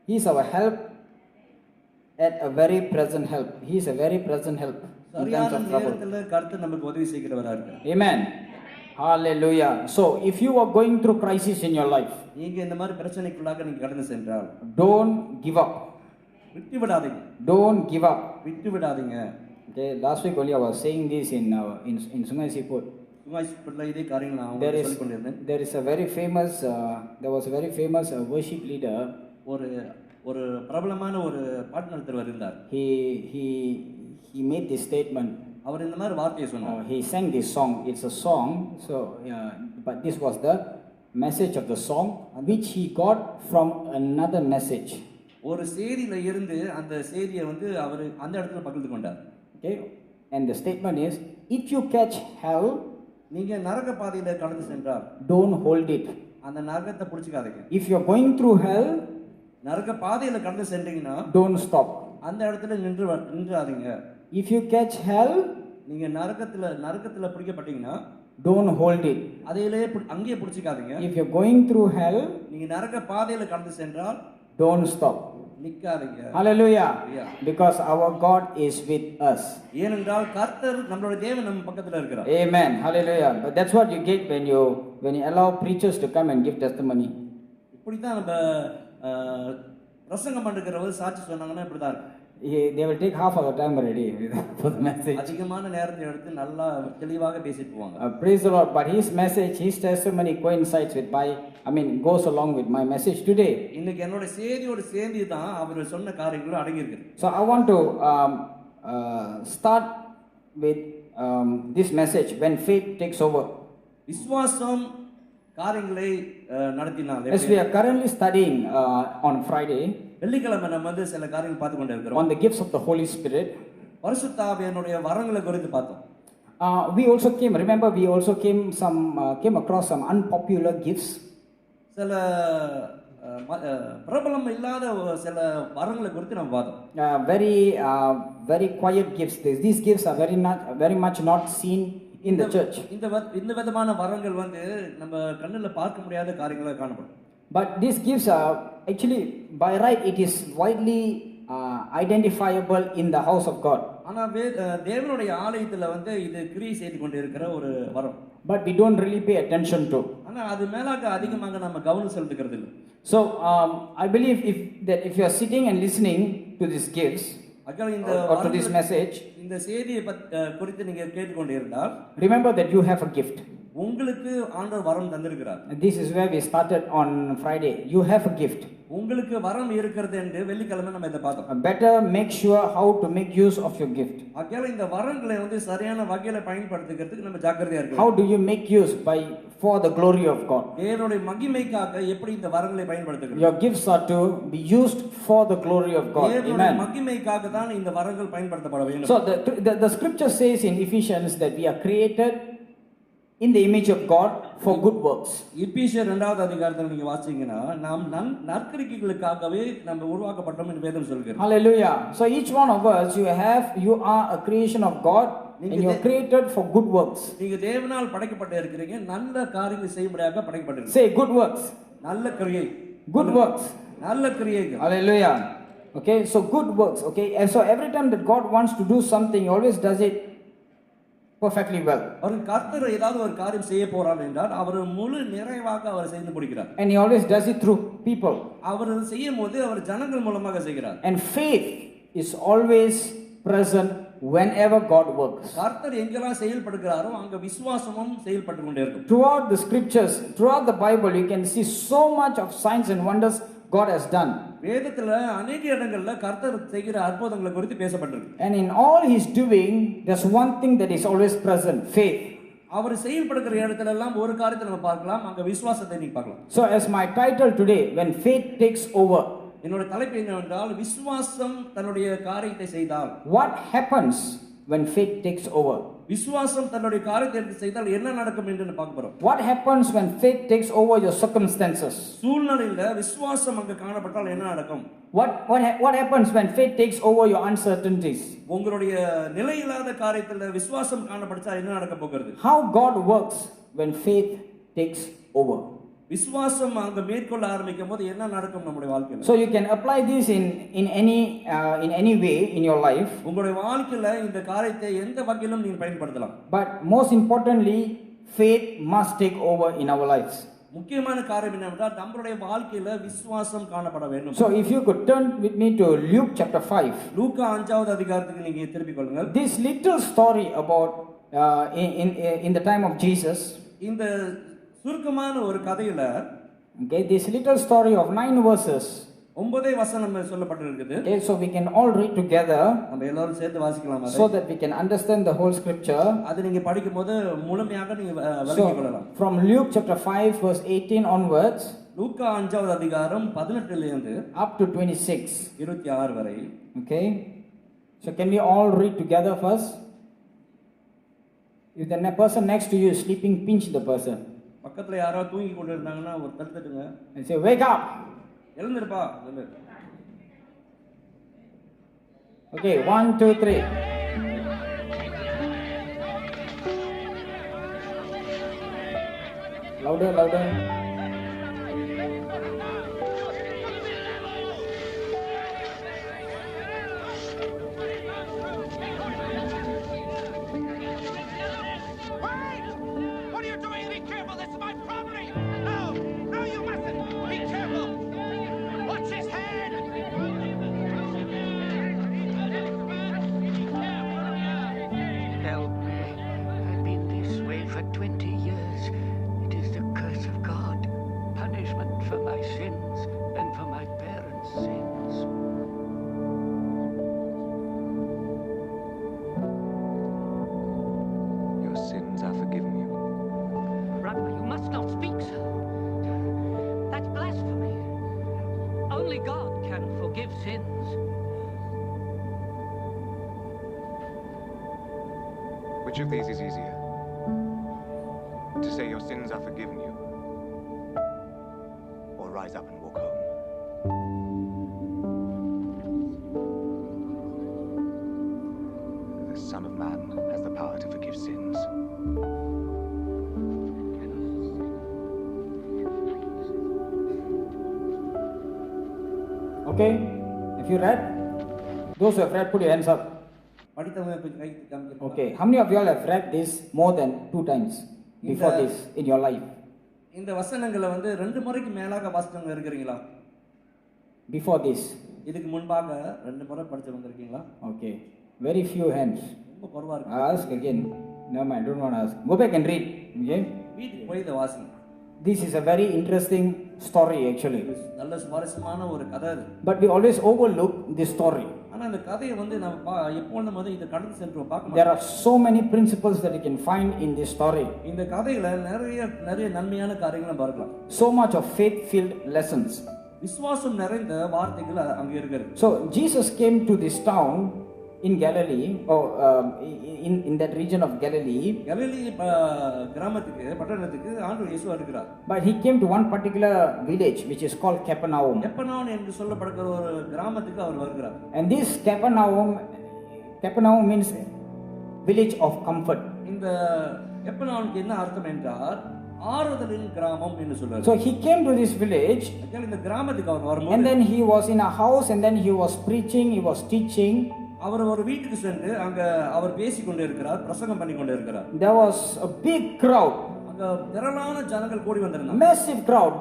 He is our help at a very present help. He is a very present help in times சரியான of trouble. நேரத்துல கர்த்தர் நமக்கு உதவி செய்கிறவரா இருக்கார். Amen. Hallelujah. So if you are going through crisis in your life, நீங்க இந்த மாதிரி பிரச்சனைக்குள்ளாக நீங்க கடந்து சென்றால் don't give up. விட்டு விடாதீங்க. Don't give up. விட்டு விடாதீங்க. Okay, last week only I was saying this in Sungai Siput. சும்மா இதே காரியங்களை நான் There உங்களுக்கு is சொல்லிக் கொண்டிருந்தேன். there was a very famous worship leader. ஒரு ஒரு பிரபலமான ஒரு பாட்டு நடத்துறவர் இருந்தார். He made this statement. அவர் இந்த மாதிரி வார்த்தையை சொன்னார். He sang this song. It's a song. So, but this was the message of the song, which he got from another message. ஒரு செய்தியில இருந்து அந்த செய்தியை வந்து அவர் அந்த இடத்துல பகிர்ந்து கொண்டார். Okay, and the statement is, if you catch hell, நீங்க நரக பாதையில கடந்து சென்றால் don't hold it. அந்த நரகத்தை பிடிச்சிக்காதீங்க. If you're going through hell, நரக பாதையில கடந்து சென்றீங்கன்னா don't stop. அந்த இடத்துல நின்றாதீங்க. If you catch hell, நீங்க நரகத்துல பிடிக்கப்பட்டீங்கன்னா don't hold it. அதையிலேயே அங்கேயே பிடிச்சிக்காதீங்க. If you're going through hell, நீங்க நரக பாதையில கடந்து சென்றால் don't stop. நிக்காதீங்க. Hallelujah. Yeah. Because our God is with us. ஏனென்றால் கர்த்தர் நம்மளுடைய தேவன் நம்ம பக்கத்துல இருக்கிறார். Amen. Hallelujah. But that's what you get when you allow preachers to come and give testimony. இப்படி தான் நம்ம பிரசங்கம் பண்ணுகிறவர் சாட்சி சொன்னாங்கன்னா இப்படி தான் இருக்கும். They will take half of the time already for the message. அதிகமான நேரத்தை எடுத்து நல்லா தெளிவாக பேசிட்டு போவாங்க. Praise the Lord. But his message, his testimony coincides with goes along with my message today. இன்னைக்கு என்னோட செய்தியோட சேர்ந்து தான் அவர் சொன்ன காரியங்களும் அடங்கி இருக்கு. So I want to start with this message, when faith takes over. விசுவாசம் காரியங்களை நடத்தினாலே. As we are currently studying on Friday, வெள்ளிக்கிழமை நம்ம வந்து சில காரியங்கள் பார்த்து கொண்டு இருக்கிறோம். on the gifts of the Holy Spirit. பரிசுத்த ஆவியானுடைய வரங்களை குறித்து பார்த்தோம். We also came across some unpopular gifts. சில பிரபலம் இல்லாத சில வரங்களை குறித்து நம்ம பார்த்தோம். Very quiet gifts. These gifts are very much not seen in the church. இந்த விதமான வரங்கள் வந்து நம்ம கண்ணுல பார்க்க முடியாத காரியங்களா காணப்படும். But these gifts are actually, by right, it is widely identifiable in the house of God. ஆனா தேவனுடைய ஆலயத்துல வந்து இது கிரியை செய்து கொண்டு இருக்கிற ஒரு வரம். But we don't really pay attention to. ஆனா அது மேலாக அதிகமாக நம்ம கவனம் செலுத்துகிறது இல்லை. So I believe if you are sitting and listening to these gifts or to this message, இந்த செய்தியை குறித்து நீங்க கேட்டுக்கொண்டு இருந்தால், remember that you have a gift. உங்களுக்கு ஆண்டவர் வரம் தந்திருக்கிறார். This is where we started on Friday. You have a gift. உங்களுக்கு வரம் இருக்கிறது என்று வெள்ளிக்கிழமை நம்ம இத பார்த்தோம். Better make sure how to make use of your gift. ஆகையால இந்த வரங்களை வந்து சரியான வகையில பயன்படுத்திக்கிறதுக்கு நம்ம ஜாக்கிரதையா இருக்கணும். How do you make use? For the glory of God. தேவனுடைய மகிமைக்காக எப்படி இந்த வரங்களை பயன்படுத்துகிறோம்? Your gifts are to be used for the glory of God. தேவனுடைய மகிமைக்காக தான் இந்த வரங்கள் பயன்படுத்தப்பட வேண்டும். So the scripture says in Ephesians that we are created in the image of God for good works. எபேசியர் 2வது அதிகாரத்துல நீங்க வாசிச்சீங்கன்னா நாம் நற்கிரியைகளுக்காகவே நம்ம உருவாக்கப்பட்டோம் என்று வேதம் சொல்கிறது. Hallelujah. So each one of us, you are a creation of God and you are created for good works. நீங்க தேவனால் படைக்கப்பட்டு இருக்கிறீங்க, நல்ல காரியங்களை செய்யும்படியாக படைக்கப்பட்டிருக்கீங்க. Say good works. நல்ல கிரியை. Good works. நல்ல கிரியைகள். Hallelujah. Okay, so good works. Okay, and so every time that God wants to do something, he always does it perfectly well. அவர் கர்த்தர் ஏதாவது ஒரு காரியம் செய்ய போறார் என்றால் அவர் முழு நிறைவாக அவர் செய்து முடிக்கிறார். And he always does it through people. அவர் செய்யும்போது அவர் ஜனங்கள் மூலமாக செய்கிறார். And faith is always present whenever God works. கர்த்தர் எங்கெல்லாம் செயல்படுகிறாரோ அங்க விசுவாசமும் செயல்பட்டு கொண்டே இருக்கும். Throughout the scriptures, throughout the Bible, you can see so much of signs and wonders God has done. வேதத்துல अनेक இடங்கள்ல கர்த்தர் செய்கிற அற்புதங்களை குறித்து பேசப்பட்டிருக்கு. And in all he's doing, there's one thing that is always present, faith. அவர் செயல்படுகிற இடத்துல எல்லாம் ஒரு காரியத்தை நம்ம பார்க்கலாம், அங்க விசுவாசத்தை நீங்க பார்க்கலாம். So as my title today, when faith takes over, என்னோட தலைப்பு என்னவென்றால் விசுவாசம் தன்னுடைய காரியத்தை செய்தால், what happens when faith takes over? விசுவாசம் தன்னுடைய காரியத்தை எடுத்து செய்தால் என்ன நடக்கும் என்று பார்க்க போறோம். What happens when faith takes over your circumstances? சூழ்நிலையில விசுவாசம் அங்க காணப்பட்டால் என்ன நடக்கும்? What happens when faith takes over your uncertainties? உங்களுடைய நிலையில்லாத காரியத்துல விசுவாசம் காணப்பட்டா என்ன நடக்க போகிறது? How God works when faith takes over? விசுவாசம் அங்க மேற்கொள்ள ஆரம்பிக்கும் போது என்ன நடக்கும் நம்முடைய வாழ்க்கையில? So you can apply this in any way in your life. உங்களுடைய வாழ்க்கையில இந்த காரியத்தை எந்த வகையிலும் நீங்க பயன்படுத்தலாம். But most importantly, faith must take over in our lives. முக்கியமான காரியம் என்னவென்றால் நம்மளுடைய வாழ்க்கையில விசுவாசம் காணப்பட வேண்டும். So if you could turn with me to Luke chapter 5. லூக்கா 5வது அதிகாரத்துக்கு நீங்க திருப்பிக் கொள்ளுங்கள். This little story about in the time of Jesus. இந்த சுருக்கமான ஒரு கதையில Okay, this little story of 9 verses. 9 வசனம் சொல்லப்பட்டிருக்குது. Okay, so we can all read together. நம்ம எல்லாரும் சேர்த்து வாசிக்கலாம் அதை. So that we can understand the whole scripture. அது நீங்க படிக்கும்போது முழுமையாக நீங்க விளங்கிக் கொள்ளலாம். From Luke chapter 5 verse 18 onwards. லூக்கா 5வது அதிகாரம் 18 ல இருந்து up to 26. 26 வரை. Okay. So can we all read together first? If the person next to you is sleeping, pinch the person. பக்கத்துல யாரோ தூங்கி கொண்டு இருந்தாங்கன்னா ஒரு தட்டுங்க. And say, wake up. எழுந்திருப்பா. Okay, 1 2 3. Louder, louder. Which of these is easier? To say your sins are forgiven you, or rise up and walk home? The Son of Man has the power to forgive sins. Okay, if you read, those who have read, put your hands up. Okay, how many of you all have read this more than 2 times before this in your life? இந்த வசனங்களை வந்து 2 முறைக்கு மேலாக வாசிச்சவங்க இருக்கீங்களா? Before this. இதுக்கு முன்பாக 2 முறை படிச்சவங்க இருக்கீங்களா? Okay, very few hands. ரொம்ப குறைவா இருக்கு. Ask again. No man, don't want to ask. Go back and read. Okay? வீட்டுக்கு போய் இத வாசிங்க. This is a very interesting story actually. நல்ல சுவாரஸ்யமான ஒரு கதை அது. But we always overlook this story. ஆனா இந்த கதையை வந்து நம்ம எப்பொழுதும் வந்து இத கடந்து சென்று பார்க்க மாட்டோம். There are so many principles that you can find in this story. இந்த கதையில நிறைய நன்மையான காரியங்களை பார்க்கலாம். So much of faith-filled lessons. விசுவாசம் நிறைந்த வார்த்தைகள் அங்க இருக்குது. So Jesus came to this town in Galilee, or in that region of Galilee. Galilee கிராமத்துக்கு பட்டணத்துக்கு ஆண்டவர் இயேசு வருகிறார். But he came to one particular village which is called Capernaum. Capernaum என்று சொல்லப்படுகிற ஒரு கிராமத்துக்கு அவர் வருகிறார். And this Capernaum means village of comfort. இந்த Capernaumக்கு என்ன அர்த்தம் என்றால் ஆறுதலின் கிராமம் என்று சொல்றார். So he came to this village. இந்த கிராமத்துக்கு அவர் வரும்போது And then he was in a house and then he was preaching, he was teaching. அவர் ஒரு வீட்டுக்கு சென்று அங்க அவர் பேசிக் கொண்டே இருக்கிறார், பிரசங்கம் பண்ணி கொண்டே இருக்கிறார். There was a big crowd. அங்க திரளான ஜனங்கள் கூடி வந்திருந்தாங்க. Massive crowd.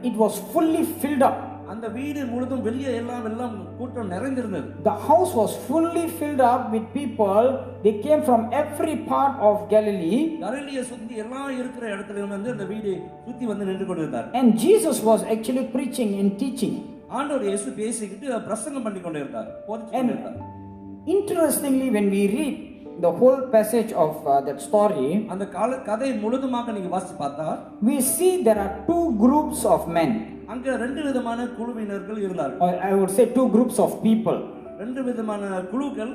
It was fully filled up. அந்த வீடு முழுதும் வெளியே எல்லாம் கூட்டம் நிறைந்திருந்தது. The house was fully filled up with people. They came from every part of Galilee. கலிலேயை சுத்தி எல்லாம் இருக்கிற இடத்துல வந்து அந்த வீடு சுத்தி வந்து நின்று கொண்டிருந்தார். And Jesus was actually preaching and teaching. ஆண்டவர் இயேசு பேசிக்கிட்டு பிரசங்கம் பண்ணி கொண்டே இருந்தார், போதிச்சு கொண்டே இருந்தார். Interestingly, when we read the whole passage of that story, அந்த கதை முழுதுமாக நீங்க வாசிச்சு பார்த்தா we see there are 2 groups of men. அங்க 2 விதமான குழுவினர்கள் இருந்தார்கள். Or I would say 2 groups of people. 2 விதமான குழுக்கள்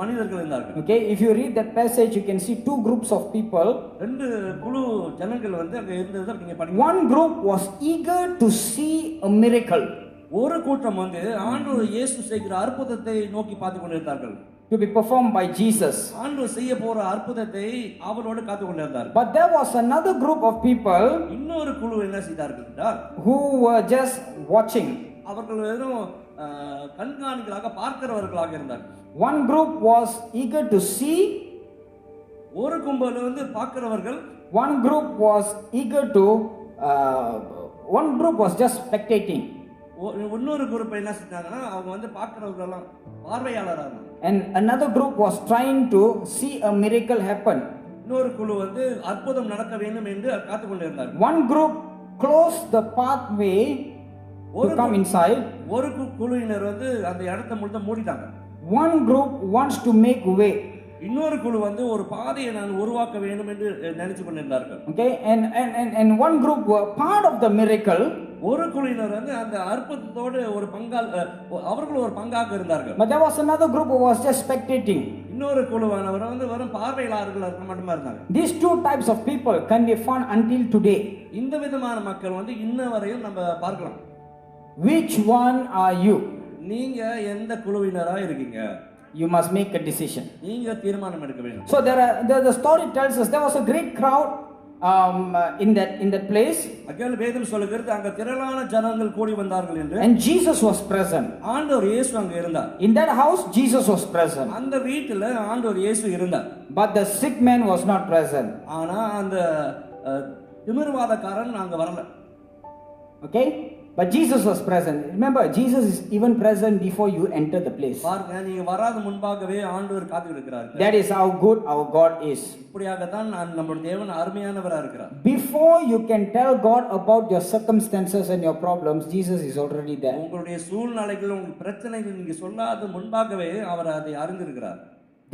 மனிதர்கள் இருந்தார்கள். Okay, if you read that passage you can see 2 groups of people. 2 குழு ஜனங்கள் வந்து அங்க இருந்ததை நீங்க படிங்க. One group was eager to see a miracle. ஒரு கூட்டம் வந்து ஆண்டவர் இயேசு செய்கிற அற்புதத்தை நோக்கி பார்த்து கொண்டிருந்தார்கள். to be performed by Jesus. ஆண்டவர் செய்ய போற அற்புதத்தை அவரோடு காத்து கொண்டிருந்தார். But there was another group of people இன்னொரு குழு என்ன செய்தார்கள் என்றால், who were just watching. அவர்கள் வெறும் கண்காணிகளாக பார்க்கிறவர்களாக இருந்தார்கள். One group was eager to see, ஒரு கும்பல் வந்து பார்க்கிறவர்கள், one group was eager to one group was just spectating, இன்னொரு குரூப் என்ன செஞ்சாங்கன்னா அவங்க வந்து பார்க்கிறவர்கள் எல்லாம் பார்வையாளராக இருந்தாங்க. and another group was trying to see a miracle happen. இன்னொரு குழு வந்து அற்புதம் நடக்க வேண்டும் என்று காத்து கொண்டிருந்தார்கள். One group closed the pathway to come inside. ஒரு குழுவினர் வந்து அந்த இடத்தை முழுக்க மூடிட்டாங்க. One group wants to make way. இன்னொரு குழு வந்து ஒரு பாதையை நான் உருவாக்க வேண்டும் என்று நினைச்சு கொண்டிருந்தார்கள். Okay, and one group were part of the miracle. ஒரு குழுவினர் வந்து அந்த அற்புதத்தோடு ஒரு அவர்கள் ஒரு பங்காக இருந்தார்கள். But there was another group who was just spectating. இன்னொரு குழுவானவர் வந்து வெறும் பார்வையாளர்கள் மட்டுமா இருந்தாங்க. These two types of people can be found until today. இந்த விதமான மக்கள் வந்து இன்ன வரையும் நம்ம பார்க்கலாம். Which one are you? நீங்க எந்த குழுவினரா இருக்கீங்க? You must make a decision. நீங்க தீர்மானம் எடுக்க வேண்டும். So the story tells us there was a great crowd in that place. அகல் வேதம் சொல்லுகிறது அங்க திரளான ஜனங்கள் கூடி வந்தார்கள் என்று. And Jesus was present. ஆண்டவர் இயேசு அங்க இருந்தார். In that house Jesus was present. அந்த வீட்டில் ஆண்டவர் இயேசு இருந்தார். But the sick man was not present. ஆனா அந்த திமிர்வாதக்காரன் அங்க வரல. Okay? But Jesus was present. Remember, Jesus is even present before you enter the place. பாருங்க, நீங்க வராத முன்பாகவே ஆண்டவர் காத்து இருக்கிறார். That is how good our God is. இப்படியாக தான் நம்முடைய தேவன் அருமையானவரா இருக்கிறார். Before you can tell God about your circumstances and your problems, Jesus is already there. உங்களுடைய சூழ்நிலைகள், உங்கள் பிரச்சனைகள் நீங்க சொல்லாத முன்பாகவே அவர் அதை அறிந்திருக்கிறார்.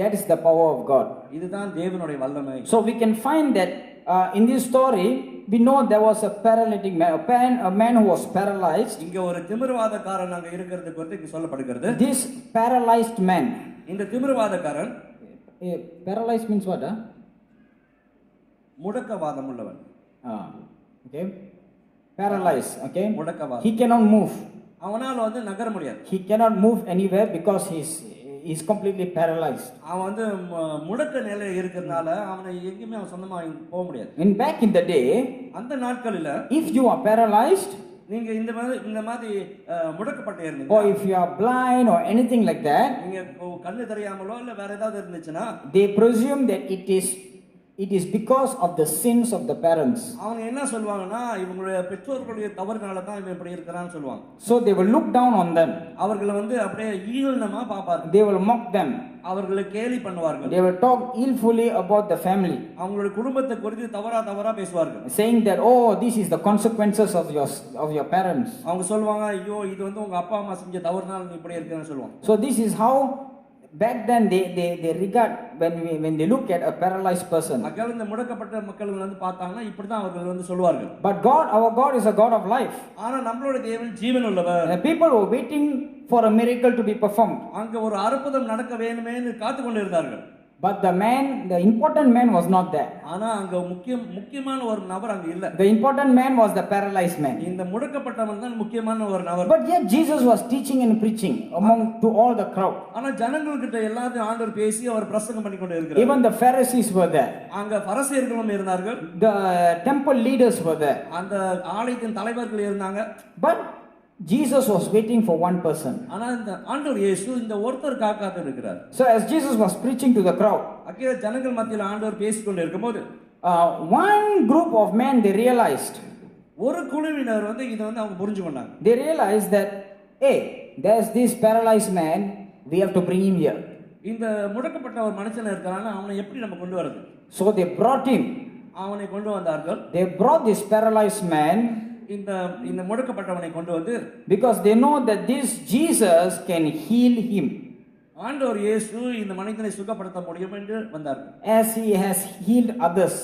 That is the power of God. இதுதான் தேவனுடைய வல்லமை. So we can find that in this story, we know there was a paralytic man, a man who was paralyzed. இங்க ஒரு திமிர்வாதக்காரன் அங்க இருக்கிறது குறித்து சொல்லப்படுகிறது. This paralyzed man. இந்த திமிர்வாதக்காரன், paralyzed means what? முடக்கவாதம் உள்ளவன். Okay. Paralyzed. Okay. முடக்கவாதம். He cannot move. அவனால வந்து நகர முடியாது. He cannot move anywhere because he's completely paralyzed. அவன் வந்து முடக்க நிலை இருக்கிறதுனால அவனை எங்கேயுமே அவன் சொந்தமா போக முடியாது. In back in the day, அந்த நாட்களில if you are paralyzed, நீங்க இந்த மாதிரி முடக்கப்பட்டு இருந்தீங்க, or if you are blind or anything like that, நீங்க கண்ணு தெரியாமலோ இல்ல வேற ஏதாவது இருந்துச்சுன்னா, they presume that it is because of the sins of the parents. அவங்க என்ன சொல்வாங்கன்னா இவங்களுடைய பெற்றோர்களுடைய தவறுனால தான் இவன் இப்படி இருக்கறான்னு சொல்வாங்க. So they will look down on them. அவர்களை வந்து அப்படியே ஈனமா பாப்பாங்க. They will mock them. அவர்களை கேலி பண்ணுவார்கள். They will talk illfully about the family. அவங்களுடைய குடும்பத்தை குறித்து தவறா பேசுவார்கள். Saying that, oh, this is the consequences of your parents. அவங்க சொல்வாங்க, ஐயோ இது வந்து உங்க அப்பா அம்மா செஞ்ச தவறுனால நீ இப்படி இருக்கேன்னு சொல்வாங்க. So this is how back then they regard when they look at a paralyzed person. மக்கள் இந்த முடக்கப்பட்ட மக்கள் வந்து பார்த்தாங்கன்னா இப்படி தான் அவர்கள் வந்து சொல்வார்கள். But our God is a God of life. ஆனா நம்மளுடைய தேவன் ஜீவன் உள்ளவர். The people were waiting for a miracle to be performed. அங்க ஒரு அற்புதம் நடக்க வேண்டுமேன்னு காத்து கொண்டிருந்தார்கள். But the important man was not there. ஆனா அங்க முக்கியமான ஒரு நபர் அங்க இல்ல. The important man was the paralyzed man. இந்த முடக்கப்பட்டவன் தான் முக்கியமான ஒரு நபர். But yet Jesus was teaching and preaching to all the crowd. ஆனா ஜனங்கள்கிட்ட எல்லாத்தையும் ஆண்டவர் பேசி அவர் பிரசங்கம் பண்ணி கொண்டு இருக்கிறார். Even the Pharisees were there. அங்க பரிசேயர்களும் இருந்தார்கள். The temple leaders were there. அந்த ஆலயத்தின் தலைவர்கள் இருந்தாங்க. But Jesus was waiting for one person. ஆனா இந்த ஆண்டவர் இயேசு இந்த ஒருத்தர் காத்து இருக்கிறார். So as Jesus was preaching to the crowd, அங்கே ஜனங்கள் மத்தியில் ஆண்டவர் பேசிக்கொண்டு இருக்கும்போது one group of men, they realized, ஒரு குழுவினர் வந்து இத வந்து அவங்க புரிஞ்சுக்கொண்டாங்க. They realized that, hey, there's this paralyzed man, we have to bring him here. இந்த முடக்கப்பட்ட ஒரு மனுஷன் இருக்கானே அவனை எப்படி நம்ம கொண்டு வரது? So they brought him. அவனை கொண்டு வந்தார்கள். They brought this paralyzed man. இந்த முடக்கப்பட்டவனை கொண்டு வந்து, because they know that this Jesus can heal him. ஆண்டவர் இயேசு இந்த மனிதனை சுகப்படுத்த முடியும் என்று வந்தார். As he has healed others.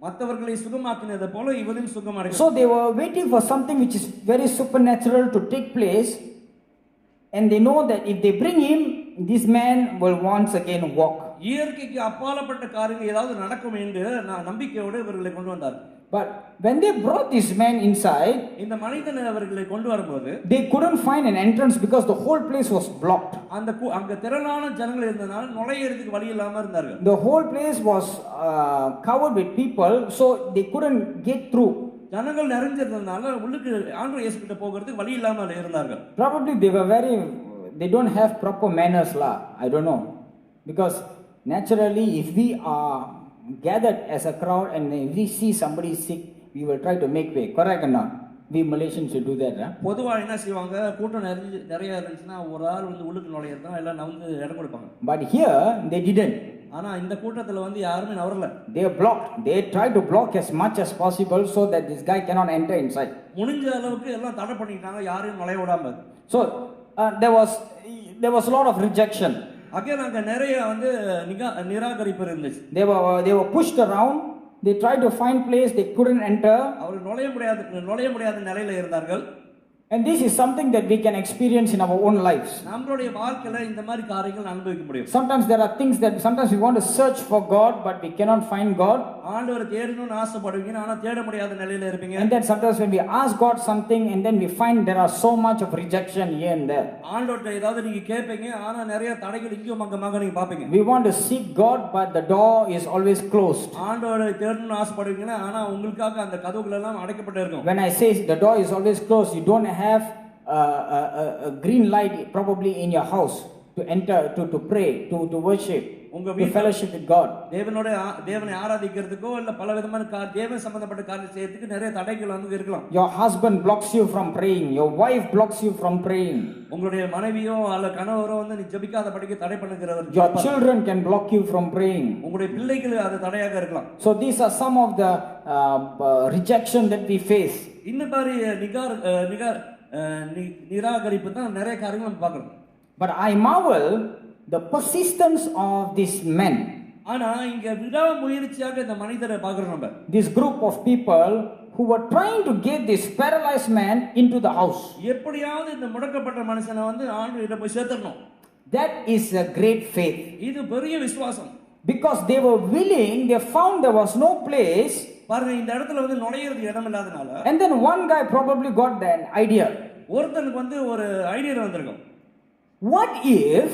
மற்றவர்களை சுகமாக்கினது போல இவரையும் சுகமாக்க. So they were waiting for something which is very supernatural to take place, and they know that if they bring him, this man will once again walk. இயற்கைக்கு அப்பாலப்பட்ட காரியங்கள் ஏதாவது நடக்கும் என்று நம்பிக்கையோடு இவர்களை கொண்டு வந்தார். But when they brought this man inside, இந்த மனிதன் அவர்களை கொண்டு வரும்போது they couldn't find an entrance because the whole place was blocked. அங்க திரளான ஜனங்கள் இருந்தனால நுழையிறதுக்கு வழி இல்லாம இருந்தார்கள். The whole place was covered with people, so they couldn't get through. ஜனங்கள் நிறைஞ்சிருந்தனால உள்ளுக்கு ஆண்டவர் இயேசு கிட்ட போகிறதுக்கு வழி இல்லாம இருந்தார்கள். Probably they don't have proper manners lah. I don't know. Because naturally if we are gathered as a crowd and if we see somebody sick, we will try to make way. Correct or not? We Malaysians should do that. பொதுவா என்ன செய்வாங்க, கூட்டம் நிறைய இருந்துச்சுன்னா ஒரு ஆள் வந்து உள்ளுக்கு நுழையிறதா எல்லாம் வந்து இடம் கொடுப்பாங்க. But here they didn't. ஆனா இந்த கூட்டத்துல வந்து யாருமே நவரல. They blocked. They tried to block as much as possible so that this guy cannot enter inside. முடிஞ்ச அளவுக்கு எல்லாம் தடை பண்ணிட்டாங்க, யாரையும் நுழைய விடாம. So there was a lot of rejection. அங்க அங்க நிறைய வந்து நிராகரிப்பு இருந்துச்சு. They were pushed around. They tried to find place, they couldn't enter. அவர்கள் நுழைய முடியாத நிலையில இருந்தார்கள். And this is something that we can experience in our own lives. நம்மளுடைய வாழ்க்கையில இந்த மாதிரி காரியங்கள் அனுபவிக்க முடியும். Sometimes there are things that sometimes we want to search for God but we cannot find God. ஆண்டவரை தேடணும்னு ஆசைப்படுவீங்க, ஆனா தேட முடியாத நிலையில இருப்பீங்க. And then sometimes when we ask God something and then we find there are so much of rejection here and there. ஆண்டவர்ட்ட ஏதாவது நீங்க கேட்பீங்க, ஆனா நிறைய தடைகள் இங்கேயும் அங்கமாக நீங்க பாப்பீங்க. We want to seek God but the door is always closed. ஆண்டவரை தேடணும்னு ஆசைப்படுவீங்க, ஆனா உங்களுக்காக அந்த கதவுகள் எல்லாம் அடைக்கப்பட்டு இருக்கும். When I say the door is always closed, you don't have a green light probably in your house to enter, to pray, to worship, to fellowship with God. தேவனை ஆராதிக்கிறதுக்கோ இல்ல பல விதமான தேவன் சம்பந்தப்பட்ட காரியம் செய்யறதுக்கு நிறைய தடைகள் வந்து இருக்கலாம். Your husband blocks you from praying, your wife blocks you from praying. உங்களுடைய மனைவியோ அல்ல கணவரோ வந்து நீ ஜெபிக்காதபடிக்கு தடை பண்ணுகிறவர். Your children can block you from praying. உங்களுடைய பிள்ளைகள் அது தடையாக இருக்கலாம். So these are some of the rejection that we face. இந்த மாதிரி நிராகரிப்பு தான் நிறைய காரியங்கள் நம்ம பார்க்கிறோம். But I marvel the persistence of these men. ஆனா இங்க விடாமுயற்சியாக இந்த மனிதரை பார்க்கிறோம் நம்ம. This group of people who were trying to get this paralyzed man into the house. எப்படியாவது இந்த முடக்கப்பட்ட மனுஷனை வந்து ஆண்டவரிடம் போய் சேர்த்தறணும். That is a great faith. இது பெரிய விசுவாசம். Because they were willing, they found there was no place. பாருங்க இந்த இடத்துல வந்து நுழையிறதுக்கு இடம் இல்லாதனால. And then one guy probably got an idea. ஒருத்தனுக்கு வந்து ஒரு ஐடியா வந்திருக்கும். What if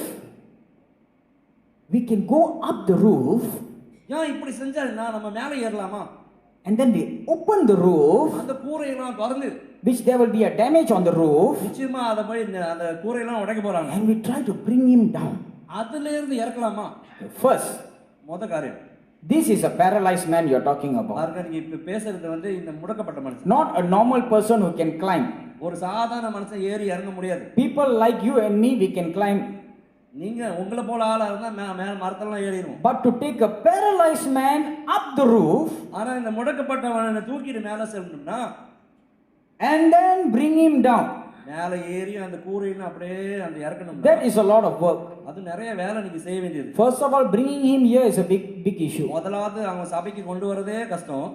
we can go up the roof? ஏன் இப்படி செஞ்சா நம்ம மேலே ஏறலாமா? And then we open the roof. அந்த கூரையெல்லாம் திறந்து, which there will be a damage on the roof. நிச்சயமா அத போய் அந்த கூரையெல்லாம் உடைக்க போறாங்க. And we try to bring him down. அதுல இருந்து இறக்கலாமா? First, முத காரியம். this is a paralyzed man you are talking about. பாருங்க நீங்க இப்ப பேசுறது வந்து இந்த முடக்கப்பட்ட மனுஷன். Not a normal person who can climb. ஒரு சாதாரண மனுஷன் ஏறி இறங்க முடியாது. People like you and me, we can climb. நீங்க உங்கள போல ஆளா இருந்தா மேல மரத்தெல்லாம் ஏறிடுவோம். But to take a paralyzed man up the roof, ஆனா இந்த முடக்கப்பட்டவனை தூக்கிட்டு மேல செல்லணும்னா and then bring him down, மேல ஏறி அந்த கூரையில அப்படியே அந்த இறக்கணும். that is a lot of work. அது நிறைய வேலை நீங்க செய்ய வேண்டியது. First of all, bringing him here is a big issue. முதலாவது அவங்க சபைக்கு கொண்டு வரதே கஷ்டம்.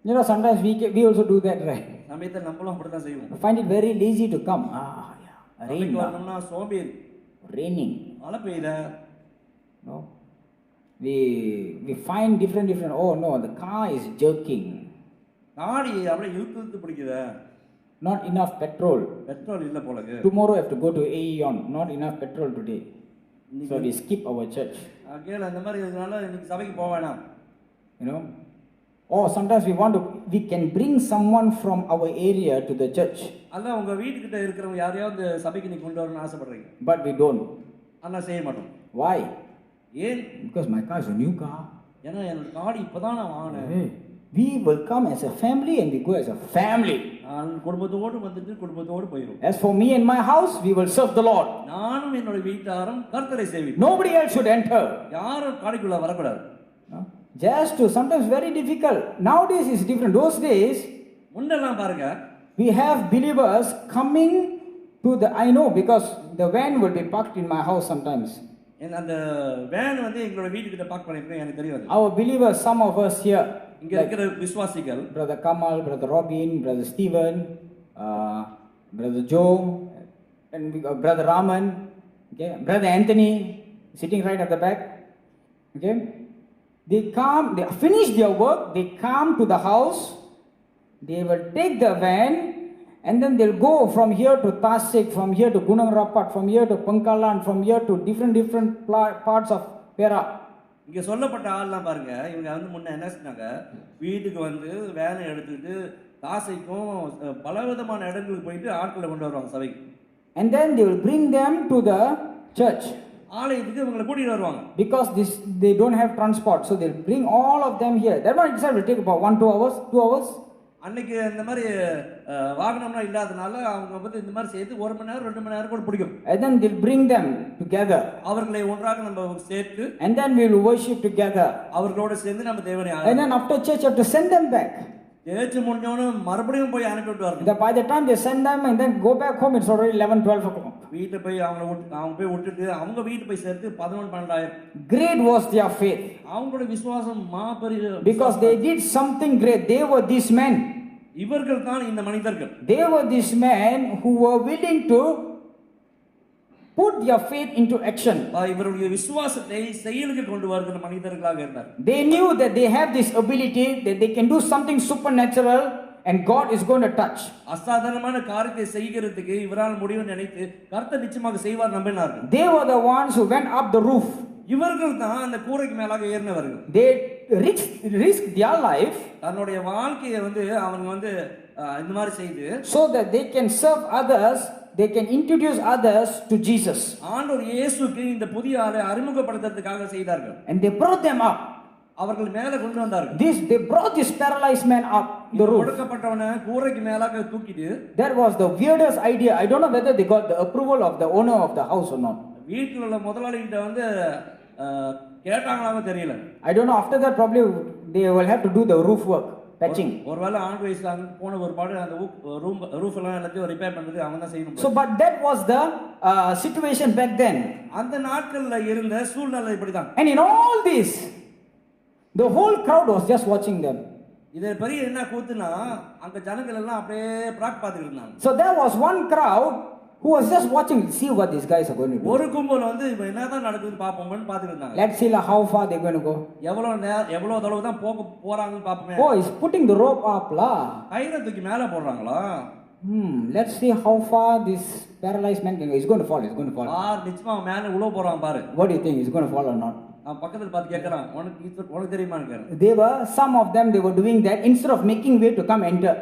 You know, sometimes we also do that, right? சமயத்துல நம்மளும் அப்படிதான் செய்வோம். I find it very lazy to come. Rain வரணும்னா சோம்பேறி. Raining. மழை பெய்யுதா? No. We find different. Oh no, the car is jerking. காடி அப்படியே இழுத்து பிடிக்குதா? Not enough petrol. பெட்ரோல் இல்ல போலக்கு. Tomorrow have to go to Aeon. Not enough petrol today. So we skip our church. கேள அந்த மாதிரி இருக்கனால இன்னைக்கு சபைக்கு போக வேணாம். You know. Or sometimes we can bring someone from our area to the church. அல்ல உங்க வீட்டுக்கிட்ட இருக்கிறவங்க யாரையாவது சபைக்கு நீ கொண்டு வரணும்னு ஆசைப்படுறீங்க. But we don't. ஆனா செய்ய மாட்டோம். Why? ஏன்? Because my car is a new car. ஏன்னா என்னோட காடி இப்பதான் நான் வாங்கினேன். We will come as a family and we go as a family. நான் குடும்பத்தோடு வந்துட்டு குடும்பத்தோடு போயிடுவோம். As for me and my house, we will serve the Lord. நானும் என்னோட வீட்டாரும் கர்த்தரை சேவிப்போம். Nobody else should enter. யாரும் காடிக்குள்ள வரக்கூடாது. Just to sometimes very difficult. Nowadays is different. Those days, முன்னெல்லாம் பாருங்க, we have believers coming to the, I know because the van will be parked in my house sometimes. அந்த van வந்து எங்களோட வீட்டுக்கிட்ட park பண்ணிருக்கேன், எனக்கு தெரியாது. Our believers, some of us here, இங்க இருக்கிற விசுவாசிகள், Brother Kamal, Brother Robin, Brother Stephen, Brother Joe, and Brother Raman, okay, Brother Anthony, sitting right at the back, okay. They come, they finish their work, they come to the house, they will take the van, and then they'll go from here to Tasik, from here to Gunung Rapat, from here to Pangkalan, from here to different parts of Perak. இங்க சொல்லப்பட்ட ஆள்லாம் பாருங்க, இவங்க வந்து முன்ன என்ன செஞ்சாங்க, வீட்டுக்கு வந்து வேனை எடுத்துக்கிட்டு தாசைக்கும் பலவிதமான இடங்களுக்கு போயிட்டு ஆட்களை கொண்டு வருவாங்க சபைக்கு. And then they will bring them to the church. ஆலயத்துக்கு இவங்களை கூட்டிட்டு வருவாங்க. Because they don't have transport, so they'll bring all of them here. That one itself will take about 1-2 hours, 2 hours. அன்னைக்கு இந்த மாதிரி வாகனம்லாம் இல்லாதனால அவங்க வந்து இந்த மாதிரி சேர்த்து 1 மணி நேரம் 2 மணி நேரம் கூட பிடிக்கும். And then they'll bring them together. அவர்களை ஒன்றாக நம்ம சேர்த்து And then we will worship together. அவர்களோட சேர்ந்து நம்ம தேவனை And then after church you have to send them back. சேர்த்து முடிஞ்சோன்னு மறுபடியும் போய் அனுப்பிவிட்டு வரணும். By the time they send them and then go back home, it's already 11-12 o'clock. வீட்டை போய் அவங்க போய் விட்டுட்டு அவங்க வீட்டு போய் சேர்த்து 11-12 Great was their faith. அவங்களோட விசுவாசம் மாபெரிய. Because they did something great. They were these men. இவர்கள் தான் இந்த மனிதர்கள். They were these men who were willing to put their faith into action. இவருடைய விசுவாசத்தை செயலுக்கு கொண்டு வருகிற மனிதர்களாக இருந்தார். They knew that they have this ability, that they can do something supernatural and God is going to touch. அசாதாரணமான காரியத்தை செய்கிறதுக்கு இவரால் முடியும்னு நினைத்து கர்த்தர் நிச்சயமாக செய்வார் நம்பினார்கள். They were the ones who went up the roof. இவர்கள் தான் அந்த கூரைக்கு மேலாக ஏறினவர்கள். They risked their life, தன்னுடைய வாழ்க்கையை வந்து அவங்க வந்து இந்த மாதிரி செய்து so that they can serve others, they can introduce others to Jesus. ஆண்டவர் இயேசுவுக்கு இந்த புதிய ஆளை அறிமுகப்படுத்துறதுக்காக செய்தார்கள். And they brought them up. அவர்கள் மேலே கொண்டு வந்தார்கள். They brought this paralyzed man up the roof. ஒடுக்கப்பட்டவனை கூரைக்கு மேலாக தூக்கிட்டு. That was the weirdest idea. I don't know whether they got the approval of the owner of the house or not. வீட்டில் உள்ள முதலாளி கிட்ட வந்து கேட்டாங்களாங்க தெரியல. I don't know, after that probably they will have to do the roof work, patching. ஒருவேளை ஆண்டு வயசுல அங்க போன ஒரு பாடு அந்த ரூஃப் எல்லாம் எல்லாத்தையும் ரிப்பேர் பண்றது அவங்க தான் செய்யணும். So but that was the situation back then. அந்த நாட்கள்ல இருந்த சூழ்நிலை இப்படிதான். And in all this, the whole crowd was just watching them. இது பெரிய என்ன கூத்துனா அங்க ஜனங்கள் எல்லாம் அப்படியே பிராக் பார்த்துட்டு இருந்தாங்க. So there was one crowd who was just watching, see what these guys are going to do. ஒரு கும்பல் வந்து இப்போ என்னதான் நடக்குதுன்னு பாப்போம்னு பார்த்துட்டு இருந்தாங்க. Let's see how far they're going to go. எவ்வளவு தூரம் தான் போறாங்கன்னு பாப்போமே. Oh, he's putting the rope up la. கயிறை தூக்கி மேலே போடுறாங்களா? Let's see how far this paralyzed man can go. He's going to fall. நிச்சயமா மேலே உள்ள போறான் பாரு. What do you think? He's going to fall or not? பக்கத்துல பார்த்து கேட்கறான், உனக்கு தெரியுமான்னு கேட்கறான். Some of them they were doing that instead of making way to come enter.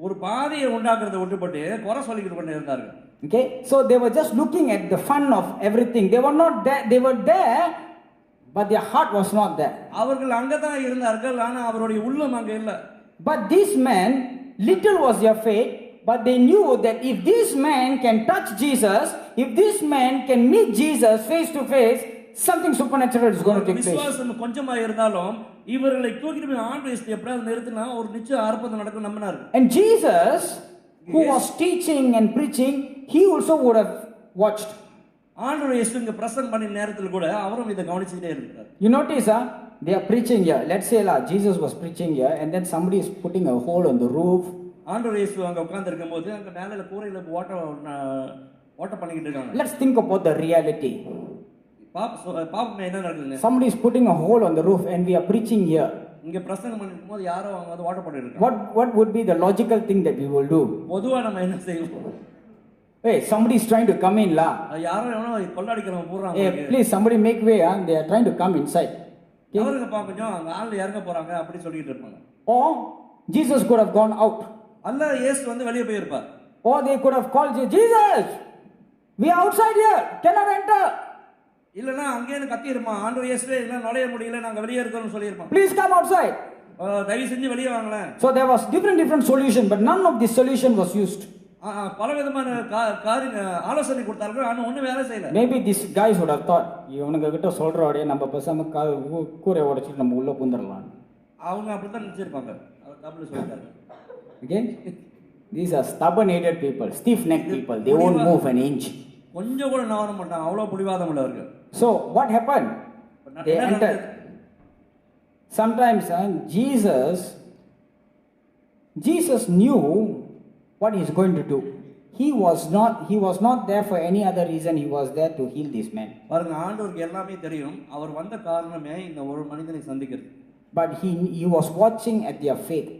ஒரு பாதையை உண்டாக்குறதை விட்டுப்பட்டு குறை சொல்லிக்கிட்டு கொண்டு இருந்தார்கள். Okay, so they were just looking at the fun of everything. They were not there. They were there, but their heart was not there. அவர்கள் அங்கதான் இருந்தார்கள், ஆனா அவருடைய உள்ளம் அங்க இல்ல. But this man, little was their faith, but they knew that if this man can touch Jesus, if this man can meet Jesus face to face, something supernatural is going to take place. விசுவாசம் கொஞ்சமா இருந்தாலும் இவர்களை தூக்கிட்டு போய் ஆண்டவரை எப்படியாவது நிறுத்தினா ஒரு நிச்சய அற்புதம் நடக்கும் நம்பினார்கள். And Jesus, who was teaching and preaching, he also would have watched. ஆண்டவர் இயேசு இங்க பிரசங்கம் பண்ண நேரத்தில் கூட அவரும் இதை கவனிச்சுட்டே இருந்தார். You notice, they are preaching here. Let's say Jesus was preaching here, and then somebody is putting a hole on the roof. ஆண்டவர் இயேசு அங்க உட்கார்ந்து இருக்கும்போது அங்க மேல கூரையில ஓட்ட பண்ணிக்கிட்டு இருக்காங்க. Let's think about the reality. பாப்போம் என்ன நடக்குது. Somebody is putting a hole on the roof, and we are preaching here. இங்க பிரசங்கம் பண்ணிட்டு போது யாரோ அவங்க வந்து ஓட்ட பண்ணிட்டு இருக்காங்க. What would be the logical thing that we will do? பொதுவா நம்ம என்ன செய்வோம்? Hey, somebody is trying to come in la. யாரோ எவனோ கொள்ளாடிக்கிறவங்க போறாங்க. Hey, please somebody make way, they are trying to come inside. அவருக்கு கொஞ்சம் அங்க ஆள் இறங்க போறாங்க அப்படி சொல்லிட்டு இருப்பாங்க. Or Jesus could have gone out. அல்ல இயேசு வந்து வெளியே போய் இருப்பார். Or they could have called Jesus, we are outside here, cannot enter. இல்லனா அங்கேயே கத்தி இருப்பான், ஆண்டவர் இயேசுவே இல்ல நுழைய முடியல நாங்க வெளியே இருக்கோம்னு சொல்லி இருப்பான். Please come outside. தயவு செஞ்சு வெளியே வாங்களே. So there was different solution, but none of this solution was used. பலவிதமான ஆலோசனை கொடுத்தார்கள், ஆனா ஒண்ணு வேலை செய்யல. Maybe these guys would have thought, இவனுங்க கிட்ட சொல்றோடே நம்ம பேசாம கூரை உடைச்சிட்டு நம்ம உள்ள பூந்தறலாம். அவங்க அப்படிதான் நினைச்சிருப்பாங்க. அவர் தப்புல சொல்லிட்டாரு. Again, these are stubborn-headed people, stiff-necked people. They won't move an inch. கொஞ்சம் கூட நவர மாட்டாங்க, அவ்வளவு பிடிவாதம் உள்ளவர்கள். So what happened? They entered. Sometimes Jesus knew what he's going to do. he was not there for any other reason. He was there to heal this man. பாருங்க, ஆண்டவருக்கு எல்லாமே தெரியும். அவர் வந்த காரணமே இந்த ஒரு மனிதனை சந்திக்கிறது. But he was watching at their faith.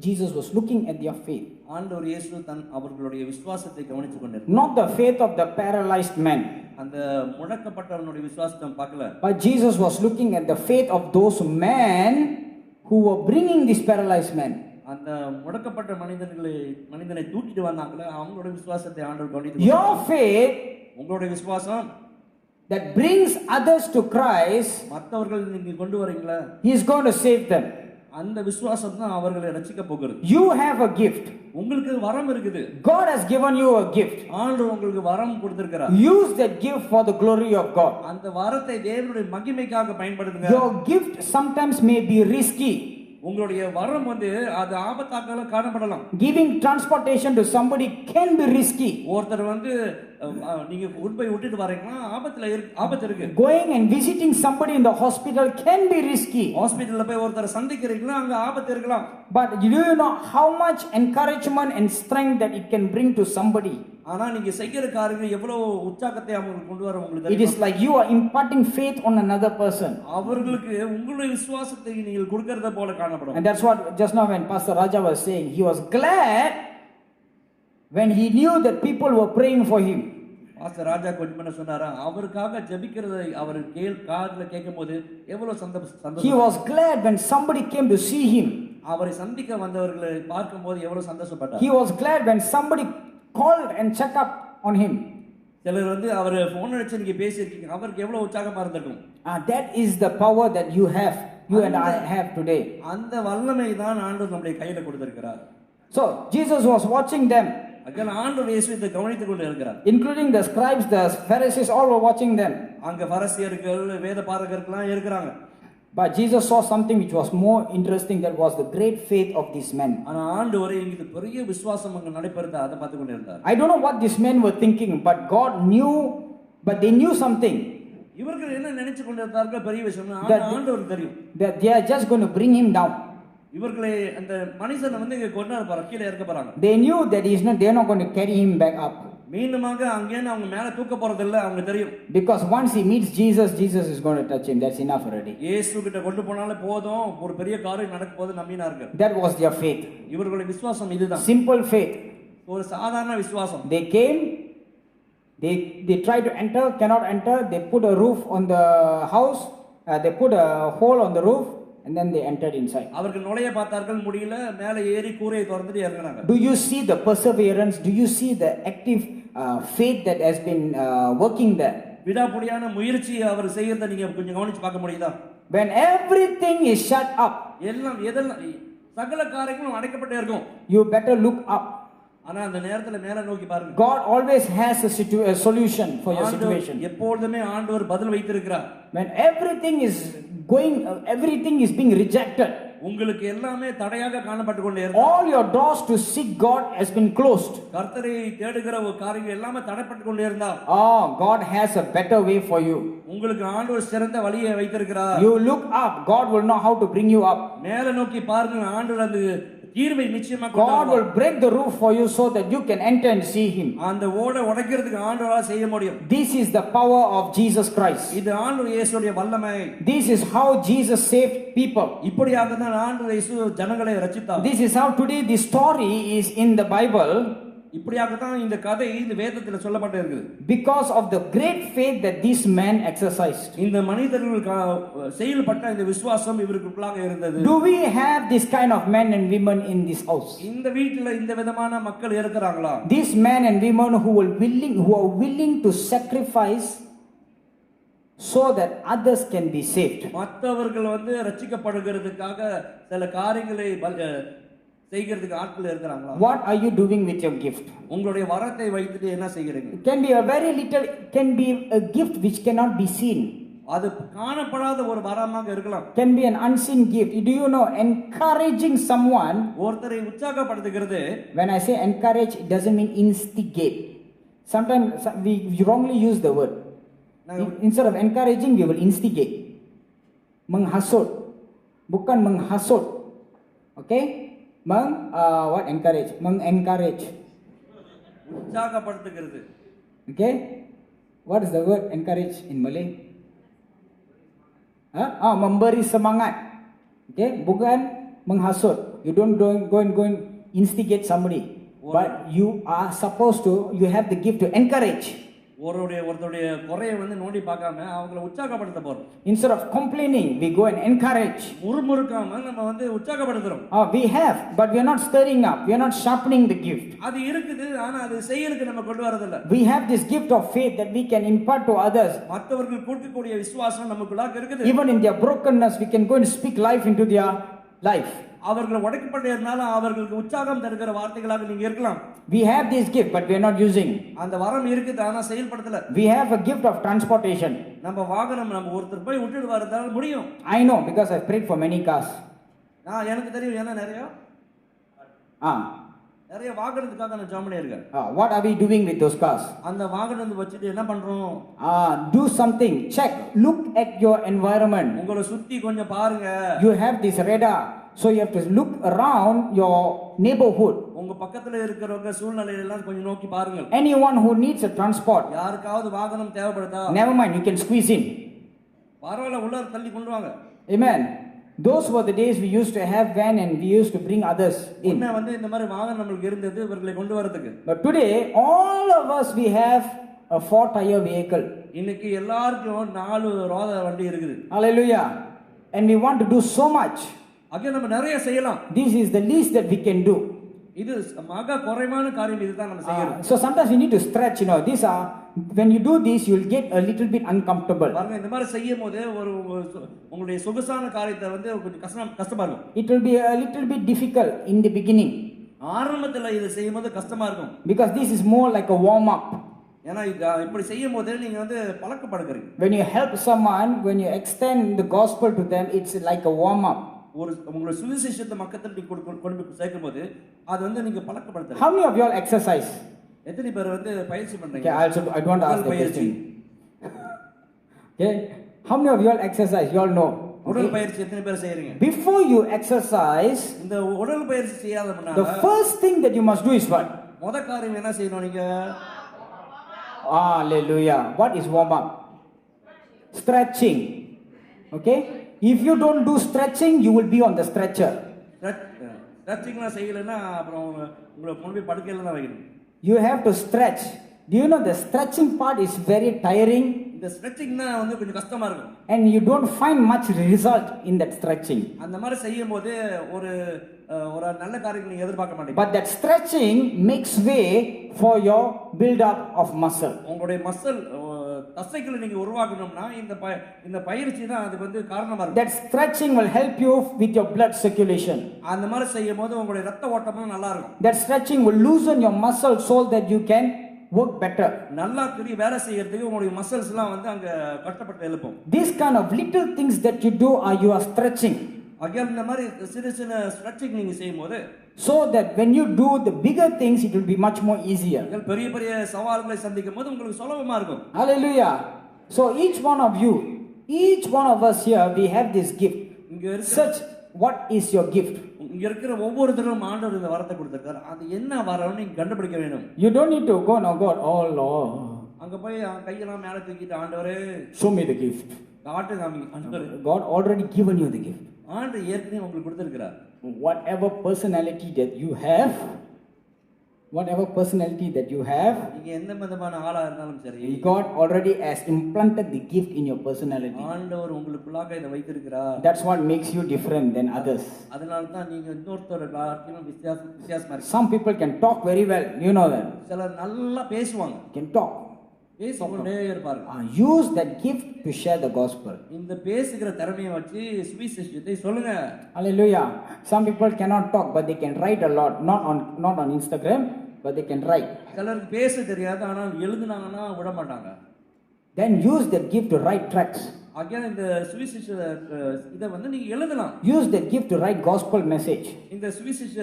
Jesus was looking at their faith. ஆண்டவர் இயேசு அவர்களுடைய விசுவாசத்தை கவனித்துக் கொண்டிருந்தார். Not the faith of the paralyzed man. அந்த முடக்கப்பட்டவனுடைய விசுவாசத்தை பார்க்கல. But Jesus was looking at the faith of those men who were bringing this paralyzed man. அந்த முடக்கப்பட்ட மனிதனை தூக்கிட்டு வந்தாங்களே, அவங்களோட விசுவாசத்தை ஆண்டவர் கவனித்து. Your faith, உங்களுடைய விசுவாசம் that brings others to Christ, மற்றவர்கள் நீங்க கொண்டு வரீங்களா, he is going to save them. அந்த விசுவாசம் தான் அவர்களை ரட்சிக்க போகிறது. You have a gift. உங்களுக்கு வரம் இருக்குது. God has given you a gift. ஆண்டவர் உங்களுக்கு வரம் கொடுத்திருக்கிறார். Use that gift for the glory of God. அந்த வரத்தை தேவனுடைய மகிமைக்காக பயன்படுத்துங்க. Your gift sometimes may be risky. உங்களுடைய வரம் வந்து அது ஆபத்தாக காணப்படலாம். Giving transportation to somebody can be risky. ஒருத்தர் வந்து நீங்க கொண்டு விட்டுட்டு வரீங்களா, ஆபத்து இருக்கு. Going and visiting somebody in the hospital can be risky. ஹாஸ்பிடல்ல போய் ஒருத்தரை சந்திக்கிறீங்களா, அங்க ஆபத்து இருக்கலாம். But do you know how much encouragement and strength that it can bring to somebody? ஆனா நீங்க செய்யற காரியங்கள் எவ்வளவு உற்சாகத்தை அவங்களுக்கு கொண்டு வர உங்களுக்கு It is like you are imparting faith on another person. அவர்களுக்கு உங்களுடைய விசுவாசத்தை நீங்கள் கொடுக்கறத போல காணப்படும். And that's what just now when Pastor Raja was saying, he was glad when he knew that people were praying for him. Pastor Raja கொஞ்சம் என்ன சொன்னாரா, அவருக்காக ஜெபிக்கிறதை அவர் காதுல கேட்கும்போது எவ்வளவு சந்தோஷம். He was glad when somebody came to see him. அவரை சந்திக்க வந்தவர்களை பார்க்கும்போது எவ்வளவு சந்தோஷப்பட்டார். He was glad when somebody called and checked up on him. சிலர் வந்து அவர் போன் அடிச்சு நீங்க பேசியிருக்கீங்க, அவருக்கு எவ்வளவு உற்சாகமா இருந்திருக்கும். That is the power that you and I have today. அந்த வல்லமை தான் ஆண்டவர் நம்முடைய கையில கொடுத்திருக்கிறார். So Jesus was watching them. அங்க ஆண்டவர் இயேசுவை கவனித்துக் கொண்டு இருக்கிறார். Including the scribes, the Pharisees, all were watching them. அங்க பரிசேயர்கள், வேத பாரகர்கள்லாம் இருக்கிறாங்க. But Jesus saw something which was more interesting, that was the great faith of these men. ஆனா ஆண்டவர் இங்க பெரிய விசுவாசம் அங்க நடைபெறுது, அதை பார்த்து கொண்டு இருந்தார். I don't know what these men were thinking, but God knew, but they knew something. இவர்கள் என்ன நினைச்சு கொண்டிருந்தார்கள் பெரிய விஷயம், ஆண்டவருக்கு தெரியும். That they are just going to bring him down. இவர்களை அந்த மனுஷனை வந்து இங்க கொண்டு வர போறாங்க, கீழே இறக்க போறாங்க. They knew that they are not going to carry him back up. மீண்டுமாக அங்கே அவங்க மேல தூக்க போறது இல்ல, அவங்க தெரியும். Because once he meets Jesus, Jesus is going to touch him. That's enough already. இயேசு கிட்ட கொண்டு போனாலே போதும், ஒரு பெரிய காரியம் நடக்க போகுது நம்பினார்கள். That was their faith. இவர்களுடைய விசுவாசம் இதுதான். Simple faith. ஒரு சாதாரண விசுவாசம். They came, they tried to enter, cannot enter. They put a roof on the house. They put a hole on the roof, and then they entered inside. அவர்கள் நுழைய பார்த்தார்கள், முடியல, மேலே ஏறி கூரையை திறந்துட்டு இறங்குறாங்க. Do you see the perseverance? Do you see the active faith that has been working there? விடாப்புடியான முயற்சி அவர் செய்யறதை நீங்க கொஞ்சம் கவனிச்சு பார்க்க முடியுதா? When everything is shut up, எதெல்லாம் சகல காரியங்களும் அடைக்கப்பட்டே இருக்கும், you better look up. ஆனா அந்த நேரத்துல மேல நோக்கி பாருங்க. God always has a solution for your situation. எப்பொழுதுமே ஆண்டவர் பதில் வைத்திருக்கிறார். When everything is being rejected, உங்களுக்கு எல்லாமே தடையாக காணப்பட்டு கொண்டே இருக்கு. all your doors to seek God has been closed. கர்த்தரை தேடுகிற ஒரு காரியம் எல்லாமே தடைப்பட்டு கொண்டே இருந்தா, God has a better way for you. உங்களுக்கு ஆண்டவர் சிறந்த வழியை வைத்திருக்கிறார். You look up, God will know how to bring you up. மேல நோக்கி பாருங்க, ஆண்டவர் அந்த தீர்வை நிச்சயமா கொண்டு God will break the roof for you so that you can enter and see him. அந்த ஓடை உடைக்கிறதுக்கு ஆண்டவரால் செய்ய முடியும். This is the power of Jesus Christ. இது ஆண்டவர் இயேசுவுடைய வல்லமை. This is how Jesus saved people. இப்படியாக தான் ஆண்டவர் இயேசு ஜனங்களை ரட்சித்தார். This is how today the story is in the Bible. இப்படியாக தான் இந்த கதை இந்த வேதத்துல சொல்லப்பட்டு இருக்குது. Because of the great faith that these men exercised. இந்த மனிதர்கள் செயல்பட்ட இந்த விசுவாசம் இவருக்குள்ளாக இருந்தது. Do we have this kind of men and women in this house? இந்த வீட்ல இந்த விதமான மக்கள் இருக்கிறாங்களா? These men and women who are willing to sacrifice so that others can be saved. மற்றவர்கள் வந்து ரட்சிக்கப்படுகிறதுக்காக சில காரியங்களை செய்கிறதுக்கு ஆட்கள் இருக்கிறாங்களா? What are you doing with your gift? உங்களுடைய வரத்தை வைத்துட்டு என்ன செய்கிறீங்க? Can be a gift which cannot be seen. அது காணப்படாத ஒரு வரமாக இருக்கலாம். Can be an unseen gift. Do you know, encouraging someone, ஒருத்தரை உற்சாகப்படுத்துகிறது, when I say encourage, it doesn't mean instigate. Sometimes we wrongly use the word. Instead of encouraging, we will instigate. Menghasut. Bukan menghasut. Okay? Encourage. Mengencourage. உற்சாகப்படுத்துகிறது. Okay? What is the word encourage in Malay? Memberi semangat. Okay? Bukan menghasut. You don't go and instigate somebody. But you are supposed to, you have the gift to encourage. ஒருத்தருடைய குறையை வந்து நோண்டி பார்க்காம அவங்கள உற்சாகப்படுத்த போறோம். Instead of complaining, we go and encourage. முறுமுறுக்காம நம்ம வந்து உற்சாகப்படுத்துறோம். We have, but we are not stirring up. We are not sharpening the gift. அது இருக்குது, ஆனா அது செயலுக்கு நம்ம கொண்டு வரதில்லை. We have this gift of faith that we can impart to others. மற்றவர்கள் கொடுக்கக்கூடிய விசுவாசம் நமக்குள்ளாக இருக்குது. Even in their brokenness, we can go and speak life into their life. அவர்கள் உடைக்கப்பட்டதுனால அவர்களுக்கு உற்சாகம் தருகிற வார்த்தைகளாக நீங்க இருக்கலாம். We have this gift, but we are not using. அந்த வரம் இருக்குது, ஆனா செயல்படுத்தல. We have a gift of transportation. நம்ம வாகனம் நம்ம ஒருத்தர் போய் விட்டுட்டு வரதால முடியும். I know because I prayed for many cars. எனக்கு தெரியும், ஏன்னா நிறைய வாகனத்துக்காக நான் ஜெபம் பண்ணியிருக்கேன். What are we doing with those cars? அந்த வாகனத்தை வச்சுட்டு என்ன பண்றோம்? Do something. Check. Look at your environment. உங்களை சுத்தி கொஞ்சம் பாருங்க. You have this radar. So you have to look around your neighborhood. உங்க பக்கத்துல இருக்கிறவங்க சூழ்நிலை எல்லாம் கொஞ்சம் நோக்கி பாருங்க. Anyone who needs a transport. யாருக்காவது வாகனம் தேவைப்படுதா? Never mind, you can squeeze in. பரவாயில்ல, உள்ள தள்ளி கொண்டு வாங்க. Amen. Those were the days we used to have van and we used to bring others in. என்ன வந்து இந்த மாதிரி வாகனம் நமக்கு இருந்தது இவர்களை கொண்டு வரதுக்கு. But today all of us we have a 4-tire vehicle. இன்னைக்கு எல்லாருக்கும் 4 ரோத வண்டி இருக்குது. Hallelujah. And we want to do so much. அங்கே நம்ம நிறைய செய்யலாம். This is the least that we can do. இது மகா குறைவான காரியம், இதுதான் நம்ம செய்யணும். So sometimes we need to stretch, these are, when you do this you will get a little bit uncomfortable. பாருங்க, இந்த மாதிரி செய்யும்போது உங்களுடைய சொகுசான காரியத்தை வந்து கொஞ்சம் கஷ்டமா இருக்கும். It will be a little bit difficult in the beginning. ஆரம்பத்துல இதை செய்யும்போது கஷ்டமா இருக்கும். Because this is more like a warm up. ஏன்னா இப்படி செய்யும்போது நீங்க வந்து பழக்கப்படுகிறீங்க. When you help someone, when you extend the gospel to them, it's like a warm up. உங்களுடைய சுவிசேஷத்தை மக்களுக்கு கொண்டு போய் சேர்க்கும்போது அது வந்து நீங்க பழக்கப்படுத்துறீங்க. How many of you all exercise? எத்தனை பேர் வந்து பயிற்சி பண்றீங்க? Okay, I don't want to ask the question. Okay, how many of you all exercise? You all know. உடல் பயிற்சி எத்தனை பேர் செய்றீங்க? Before you exercise, இந்த உடல் பயிற்சி செய்யாத முன்னால the first thing that you must do is what? முத காரியம் என்ன செய்யணும் நீங்க? Hallelujah. What is warm up? Stretching. Okay? If you don't do stretching, you will be on the stretcher. ஸ்ட்ரெச்சிங்லாம் செய்யலைன்னா அப்புறம் உங்களை கொண்டு போய் படுக்கையில தான் வைக்கணும். You have to stretch. Do you know the stretching part is very tiring? இந்த ஸ்ட்ரெச்சிங்னா வந்து கொஞ்சம் கஷ்டமா இருக்கும். And you don't find much result in that stretching. அந்த மாதிரி செய்யும்போது ஒரு நல்ல காரியத்தை நீங்க எதிர்பார்க்க மாட்டீங்க. But that stretching makes way for your build up of muscle. உங்களுடைய மசில் தசைகளை நீங்க உருவாக்கணும்னா இந்த பயிற்சி தான் அதுக்கு வந்து காரணமா இருக்கும். That stretching will help you with your blood circulation. அந்த மாதிரி செய்யும்போது உங்களுடைய ரத்த ஓட்டமும் நல்லா இருக்கும். That stretching will loosen your muscle so that you can work better. நல்லா வேலை செய்யறதுக்கு உங்களுடைய மசில்ஸ் எல்லாம் வந்து அங்க கஷ்டப்பட்டு எழுப்பும். These kind of little things that you do are you are stretching. Again இந்த மாதிரி சின்ன சின்ன ஸ்ட்ரெச்சிங் நீங்க செய்யும்போது so that when you do the bigger things it will be much more easier. பெரிய பெரிய சவால்களை சந்திக்கும்போது உங்களுக்கு சுலபமா இருக்கும். Hallelujah. So each one of us here, we have this gift. Search what is your gift. இங்க இருக்கிற ஒவ்வொருத்தரும் ஆண்டவர் இந்த வரத்தை கொடுத்திருக்கார். அது என்ன வரம்னு நீங்க கண்டுபிடிக்க வேண்டும். You don't need to go now God, oh Lord, அங்க போய் கையெல்லாம் மேல தூக்கிட்டு ஆண்டவரே show me the gift. காட்டு காமிங்க ஆண்டவரே. God already given you the gift. ஆண்டவர் ஏற்கனவே உங்களுக்கு கொடுத்திருக்கிறார். Whatever personality that you have, நீங்க எந்த விதமான ஆளா இருந்தாலும் சரி, God already has implanted the gift in your personality. ஆண்டவர் உங்களுக்குள்ளாக இதை வைத்திருக்கிறார். That's what makes you different than others. அதனால தான் நீங்க இன்னொருத்தரோட காட்டிலும் வித்தியாசமா இருக்கு. Some people can talk very well, you know that. சிலர் நல்லா பேசுவாங்க. Can talk. பேசிக்கொண்டே இருப்பாங்க. Use that gift to share the gospel. இந்த பேசுகிற திறமையை வச்சு சுவிசேஷத்தை சொல்லுங்க. Hallelujah. Some people cannot talk but they can write a lot, not on Instagram, but they can write. சிலருக்கு பேச தெரியாது, ஆனால் எழுதுனாங்கன்னா விட மாட்டாங்க. Then use that gift to write tracts. Again இந்த சுவிசேஷ இதை வந்து நீங்க எழுதலாம். Use that gift to write gospel message. இந்த சுவிசேஷ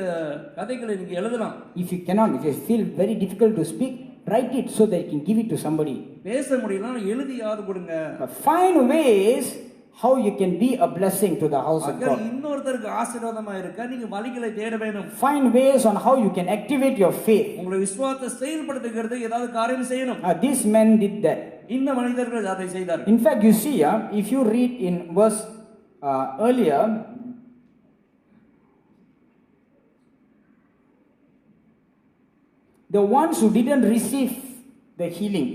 கதைகளை நீங்க எழுதலாம். If you feel very difficult to speak, write it so that you can give it to somebody. பேச முடியலனா எழுதியாவது கொடுங்க. But find ways to share the gospel. எழுதியாவது கொடுங்க. If you cannot, if you feel very difficult to speak, write it so that you can give it to somebody. how you can be a blessing to the house of ஆக God. இன்னொருத்தருக்கு ஆசீர்வாதமா இருக்க நீங்க வழிகளை தேட வேணும். Find ways on how you can activate your faith. உங்களுடைய விசுவாசத்தை செயல்படுத்துகிறது ஏதாவது காரியம் செய்யணும். These men did that. இந்த மனிதர்கள் அதை செய்தார்கள். In fact, you see, if you read in verse earlier, the ones who didn't receive the healing,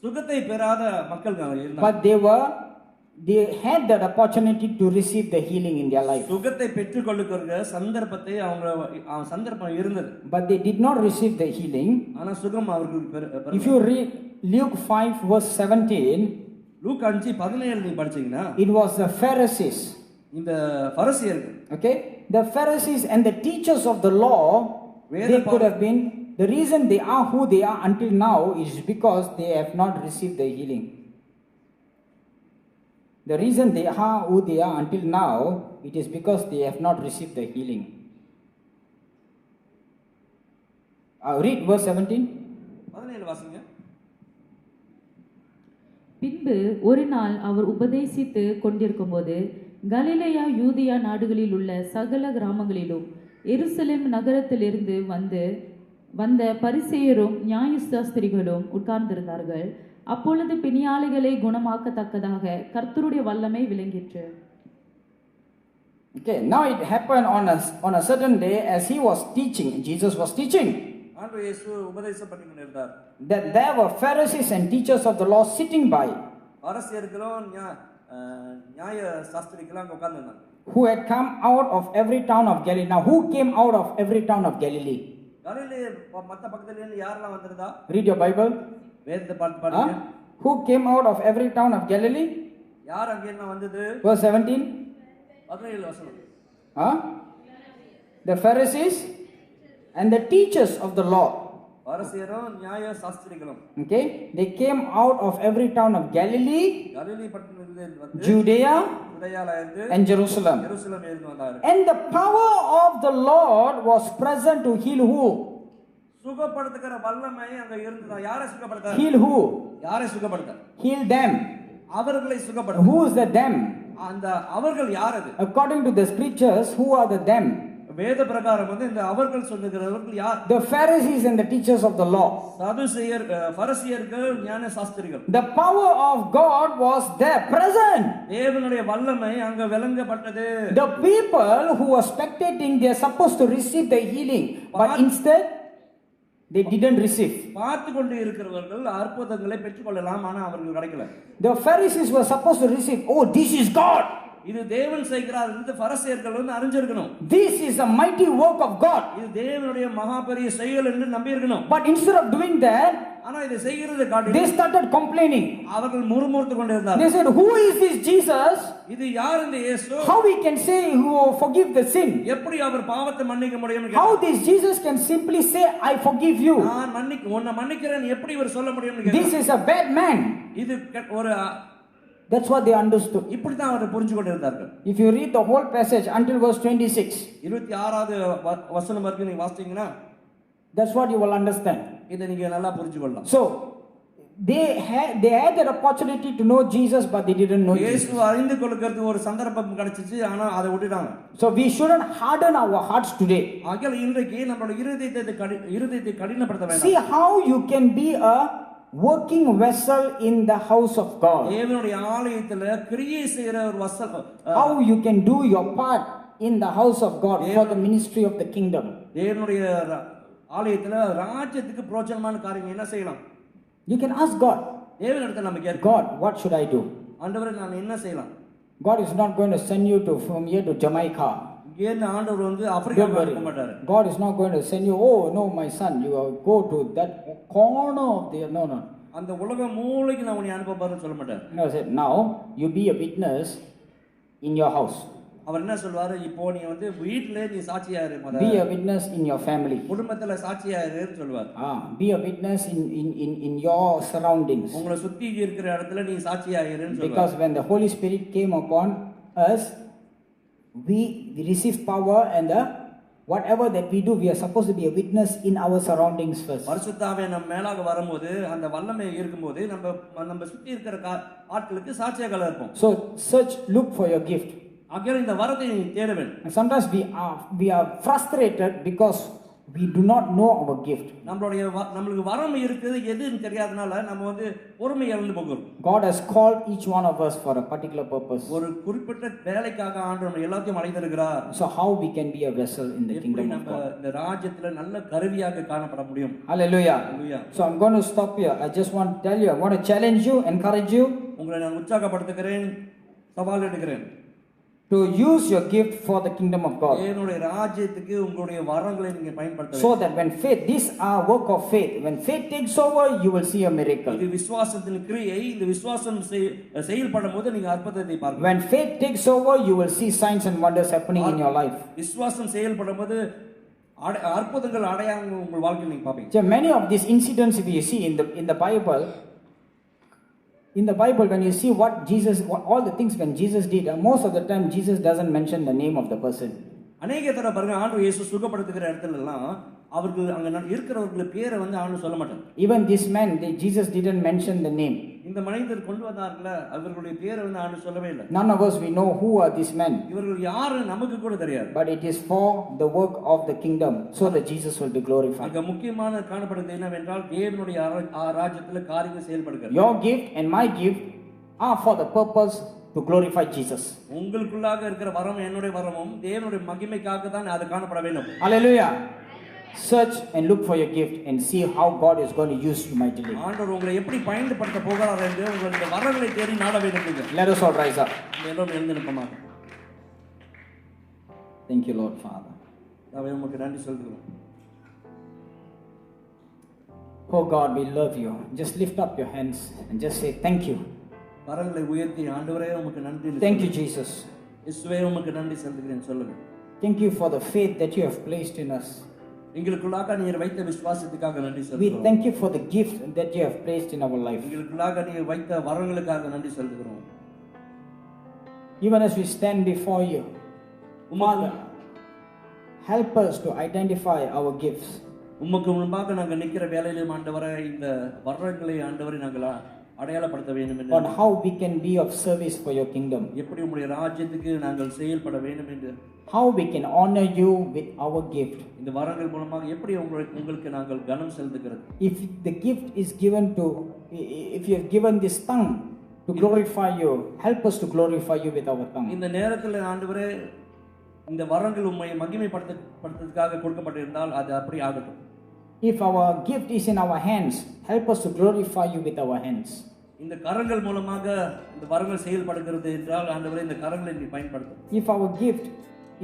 சுகத்தை பெறாத மக்கள் இருந்தாங்க. but they had that opportunity to receive the healing in their life. சுகத்தை பெற்றுக்கொள்ளுகிற சந்தர்ப்பத்தை சந்தர்ப்பம் இருந்தது. But they did not receive the healing. ஆனா சுகம் அவர்களுக்கு If you read Luke 5 verse 17, லூக்கா 5:17 நீங்க படிச்சீங்கன்னா it was the Pharisees. இந்த பரிசேயர்கள், Okay, the Pharisees and the teachers of the law, they could have been, the reason they are who they are until now is because they have not received the healing. The reason they are who they are until now, it is because they have not received the healing. Read verse 17. 17 வாசிங்க. பின்பு ஒரு நாள் அவர் உபதேசித்து கொண்டிருக்கும்போது கலிலேயா யூதியா நாடுகளில் உள்ள சகல கிராமங்களிலும் எருசலேம் நகரத்திலிருந்து வந்த பரிசேயரும் நியாயசாஸ்திரிகளும் உட்கார்ந்திருந்தார்கள். அப்பொழுது பிணியாளிகளை குணமாக்கத்தக்கதாக கர்த்தருடைய வல்லமை விளங்கிற்று. Okay, now it happened on a certain day as he was teaching, Jesus was teaching, ஆண்டவர் இயேசு உபதேசம் பண்ணி கொண்டிருந்தார். that there were Pharisees and teachers of the law sitting by, பரிசேயர்களும் நியாய சாஸ்திரிகளும் அங்க உட்கார்ந்திருந்தாங்க. who had come out of every town of Galilee. Now, who came out of every town of Galilee? கலிலே மத்த பக்கத்துல இருந்து யாரெல்லாம் வந்திருந்தா? Read your Bible. வேதத்தை பாருங்க. Who came out of every town of Galilee? யார் அங்க என்ன வந்தது? Verse 17. 17 வசனம். The Pharisees and the teachers of the law. பரிசேயரும் நியாய சாஸ்திரிகளும். Okay, they came out of every town of Galilee, கலிலே பட்டணத்திலிருந்து வந்து Judea, யூதேயால இருந்து and Jerusalem. எருசலேம் இருந்து வந்தார். And the power of the Lord was present to heal who? சுகப்படுத்துகிற வல்லமை அங்க இருந்ததா? யாரை சுகப்படுத்தார்? Heal who? யாரை சுகப்படுத்தார்? Heal them. அவர்களை சுகப்படுத்தார். Who is the them? அந்த அவர்கள் யார் அது? According to the scriptures, who are the them? வேத பிரகாரம் வந்து இந்த அவர்கள் சொல்லுகிறவர்கள் யார்? The Pharisees and the teachers of the law. சதுசேயர், பரிசேயர்கள், ஞான சாஸ்திரிகள். The power of God was there, present. தேவனுடைய வல்லமை அங்க விளங்கப்பட்டது. The people who were spectating, they are supposed to receive the healing, but instead they didn't receive. பார்த்து கொண்டு இருக்கிறவர்கள் அற்புதங்களை பெற்றுக்கொள்ளலாம், ஆனா அவர்கள் கிடைக்கல. The Pharisees were supposed to receive. Oh, this is God. இது தேவன் செய்கிறார் என்று பரிசேயர்கள் வந்து அறிஞ்சிருக்கணும். This is a mighty work of God. இது தேவனுடைய மகா பெரிய செயல் என்று நம்பி இருக்கணும். But instead of doing that, ஆனா இதை செய்கிறது காட்டி they started complaining. அவர்கள் முறுமுறுத்து கொண்டிருந்தார்கள். They said, who is this Jesus? இது யார் இந்த இயேசு? How we can say who forgive the sin? எப்படி அவர் பாவத்தை மன்னிக்க முடியும்? How this Jesus can simply say, I forgive you? நான் உன்னை மன்னிக்கிறேன் எப்படி இவர் சொல்ல முடியும்? This is a bad man. இது ஒரு That's what they understood. இப்படி தான் அவர் புரிஞ்சு கொண்டிருந்தார்கள். If you read the whole passage until verse 26, 26வது வசனம் வரைக்கும் நீங்க வாசிச்சீங்கன்னா that's what you will understand. இதை நீங்க நல்லா புரிஞ்சு கொள்ளலாம். So they had that opportunity to know Jesus, but they didn't know Jesus. இயேசு அறிந்து கொள்ளுகிறதுக்கு ஒரு சந்தர்ப்பம் கிடைச்சிச்சு, ஆனா அதை விட்டுட்டாங்க. So we shouldn't harden our hearts today. ஆகையால இன்றைக்கு நம்மளுடைய இருதயத்தை கடினப்படுத்த வேண்டாம். See how you can be a working vessel in the house of God. தேவனுடைய ஆலயத்துல கிரியை செய்கிற ஒரு வசல். How you can do your part in the house of God for the ministry of the kingdom. தேவனுடைய ஆலயத்துல ராஜ்யத்துக்கு பிரோஜனமான காரியம் என்ன செய்யலாம்? You can ask God. தேவனிடத்தில் நம்ம கேட்கலாம். God, what should I do? ஆண்டவரே நான் என்ன செய்யலாம்? God is not going to send you from here to Jamaica. இங்க ஆண்டவர் வந்து ஆப்பிரிக்காவுக்கு அனுப்ப மாட்டாரு. God is not going to send you, oh no my son, you go to that corner of the, no. அந்த உலக மூலைக்கு நான் உன்னை அனுப்ப போறேன்னு சொல்ல மாட்டார். No, said now you be a witness in your house. அவர் என்ன சொல்வாரு? இப்போ நீ வந்து வீட்ல நீ சாட்சியா இரு. Be a witness in your family. குடும்பத்துல சாட்சியா இருன்னு சொல்வார். Be a witness in your surroundings. உங்களை சுத்தி இருக்கிற இடத்துல நீ சாட்சியா இருன்னு சொல்வார். Because when the Holy Spirit came upon us, we received power and the whatever that we do, we are supposed to be a witness in our surroundings first. பரிசுத்தாவே நம்ம மேலாக வரும்போது அந்த வல்லமை இருக்கும்போது நம்ம சுத்தி இருக்கிற ஆட்களுக்கு சாட்சியாக இருப்போம். So search, look for your gift. ஆகையால் இந்த வரத்தை நீ தேட வேண்டும். And sometimes we are frustrated because we do not know our gift. நம்மளுக்கு வரம் இருக்குது எதுன்னு தெரியாதனால நம்ம வந்து பொறுமை இழந்து போகிறோம். God has called each one of us for a particular purpose. ஒரு குறிப்பிட்ட வேலைக்காக ஆண்டவர் நம்ம எல்லாத்தையும் அழைத்திருக்கிறார். So how we can be a vessel in the kingdom of God? இந்த ராஜ்யத்துல நல்ல கருவியாக காணப்பட முடியும். Hallelujah. Hallelujah. So I'm going to stop here. I just want to tell you, I want to challenge you, encourage you உங்களை நான் உற்சாகப்படுத்துகிறேன், சவால் எடுக்கிறேன். to use your gift for the kingdom of God. தேவனுடைய ராஜ்யத்துக்கு உங்களுடைய வரங்களை நீங்க பயன்படுத்த So that when faith, these are work of faith. When faith takes over, you will see a miracle. இது விசுவாசத்தின் கிரியை. இந்த விசுவாசம் செயல்படும்போது நீங்க அற்புதத்தை பார்க்கலாம். When faith takes over, you will see signs and wonders happening in your life. விசுவாசம் செயல்படும்போது அற்புதங்கள் அடையாளங்கள் உங்கள் வாழ்க்கையில் நீங்க பாப்பீங்க. So many of these incidents, if you see in the Bible, when you see all the things when Jesus did, most of the time Jesus doesn't mention the name of the person. அநேக தடவை பாருங்க ஆண்டவர் இயேசு சுகப்படுத்துகிற இடத்துல எல்லாம் அவர்கள் அங்க இருக்கிறவர்கள் பேரை வந்து ஆண்டவர் சொல்ல மாட்டார். Even this man, Jesus didn't mention the name. இந்த மனிதர் கொண்டு வந்தார்கள அவர்களுடைய பேரை வந்து ஆண்டவர் சொல்லவே இல்லை. None of us we know who are these men. இவர்கள் யாரு நமக்கு கூட தெரியாது. But it is for the work of the kingdom, so that Jesus will be glorified. அங்க முக்கியமான காணப்படுகிறது என்னவென்றால் தேவனுடைய ராஜ்யத்துல காரியங்கள் செயல்படுகிறது. Your gift and my gift are for the purpose to glorify Jesus. உங்களுக்குள்ளாக இருக்கிற வரம் என்னுடைய வரமும் தேவனுடைய மகிமைக்காக தான் அது காணப்பட வேண்டும். Hallelujah. Search and look for your gift and see how God is going to use you mightily. ஆண்டவர் உங்களை எப்படி பயன்படுத்த போகிறார் என்று உங்களுடைய வரங்களை தேடி நாட வேண்டும். Let us all rise up. எல்லோரும் எழுந்து நிற்போமா. Thank you, Lord Father. நாமே உமக்கு நன்றி சொல்கிறோம். Oh God, we love you. Just lift up your hands and just say thank you. வரங்களை உயர்த்தி ஆண்டவரே உமக்கு நன்றி. Thank you, Jesus. இயேசுவே உமக்கு நன்றி சொல்கிறேன் சொல்லுங்க. Thank you for the faith that you have placed in us. எங்களுக்குள்ளாக நீர் வைத்த விசுவாசத்துக்காக நன்றி We சொல்கிறோம். thank you for the gift that you have placed in our life. எங்களுக்குள்ளாக நீர் வைத்த வரங்களுக்காக நன்றி சொல்கிறோம். Even as we stand before you, Father, help us to identify our gifts. உமக்கு முன்பாக நாங்கள் நிற்கிற வேலையிலும் ஆண்டவரே இந்த வரங்களை ஆண்டவரை நாங்கள் அடையாளப்படுத்த வேண்டும் என்று, on how we can be of service for your kingdom, எப்படி உம்முடைய ராஜ்யத்துக்கு நாங்கள் செயல்பட வேண்டும் என்று, how we can honor you with our gift. இந்த வரங்கள் மூலமாக எப்படி உங்களுக்கு நாங்கள் கனம் செலுத்துகிறது. If the gift is given to, if you have given this tongue to glorify you, help us to glorify you with our tongue. இந்த நேரத்தில் ஆண்டவரே இந்த வரங்கள் உம்மை மகிமைப்படுத்துவதற்காக கொடுக்கப்பட்டிருந்தால் அது அப்படி ஆகட்டும். If our gift is in our hands, help us to glorify you with our hands. இந்த கரங்கள் மூலமாக இந்த வரங்கள் செயல்படுகிறது என்றால் ஆண்டவரே இந்த கரங்களை நீ பயன்படுத்தும். If our gift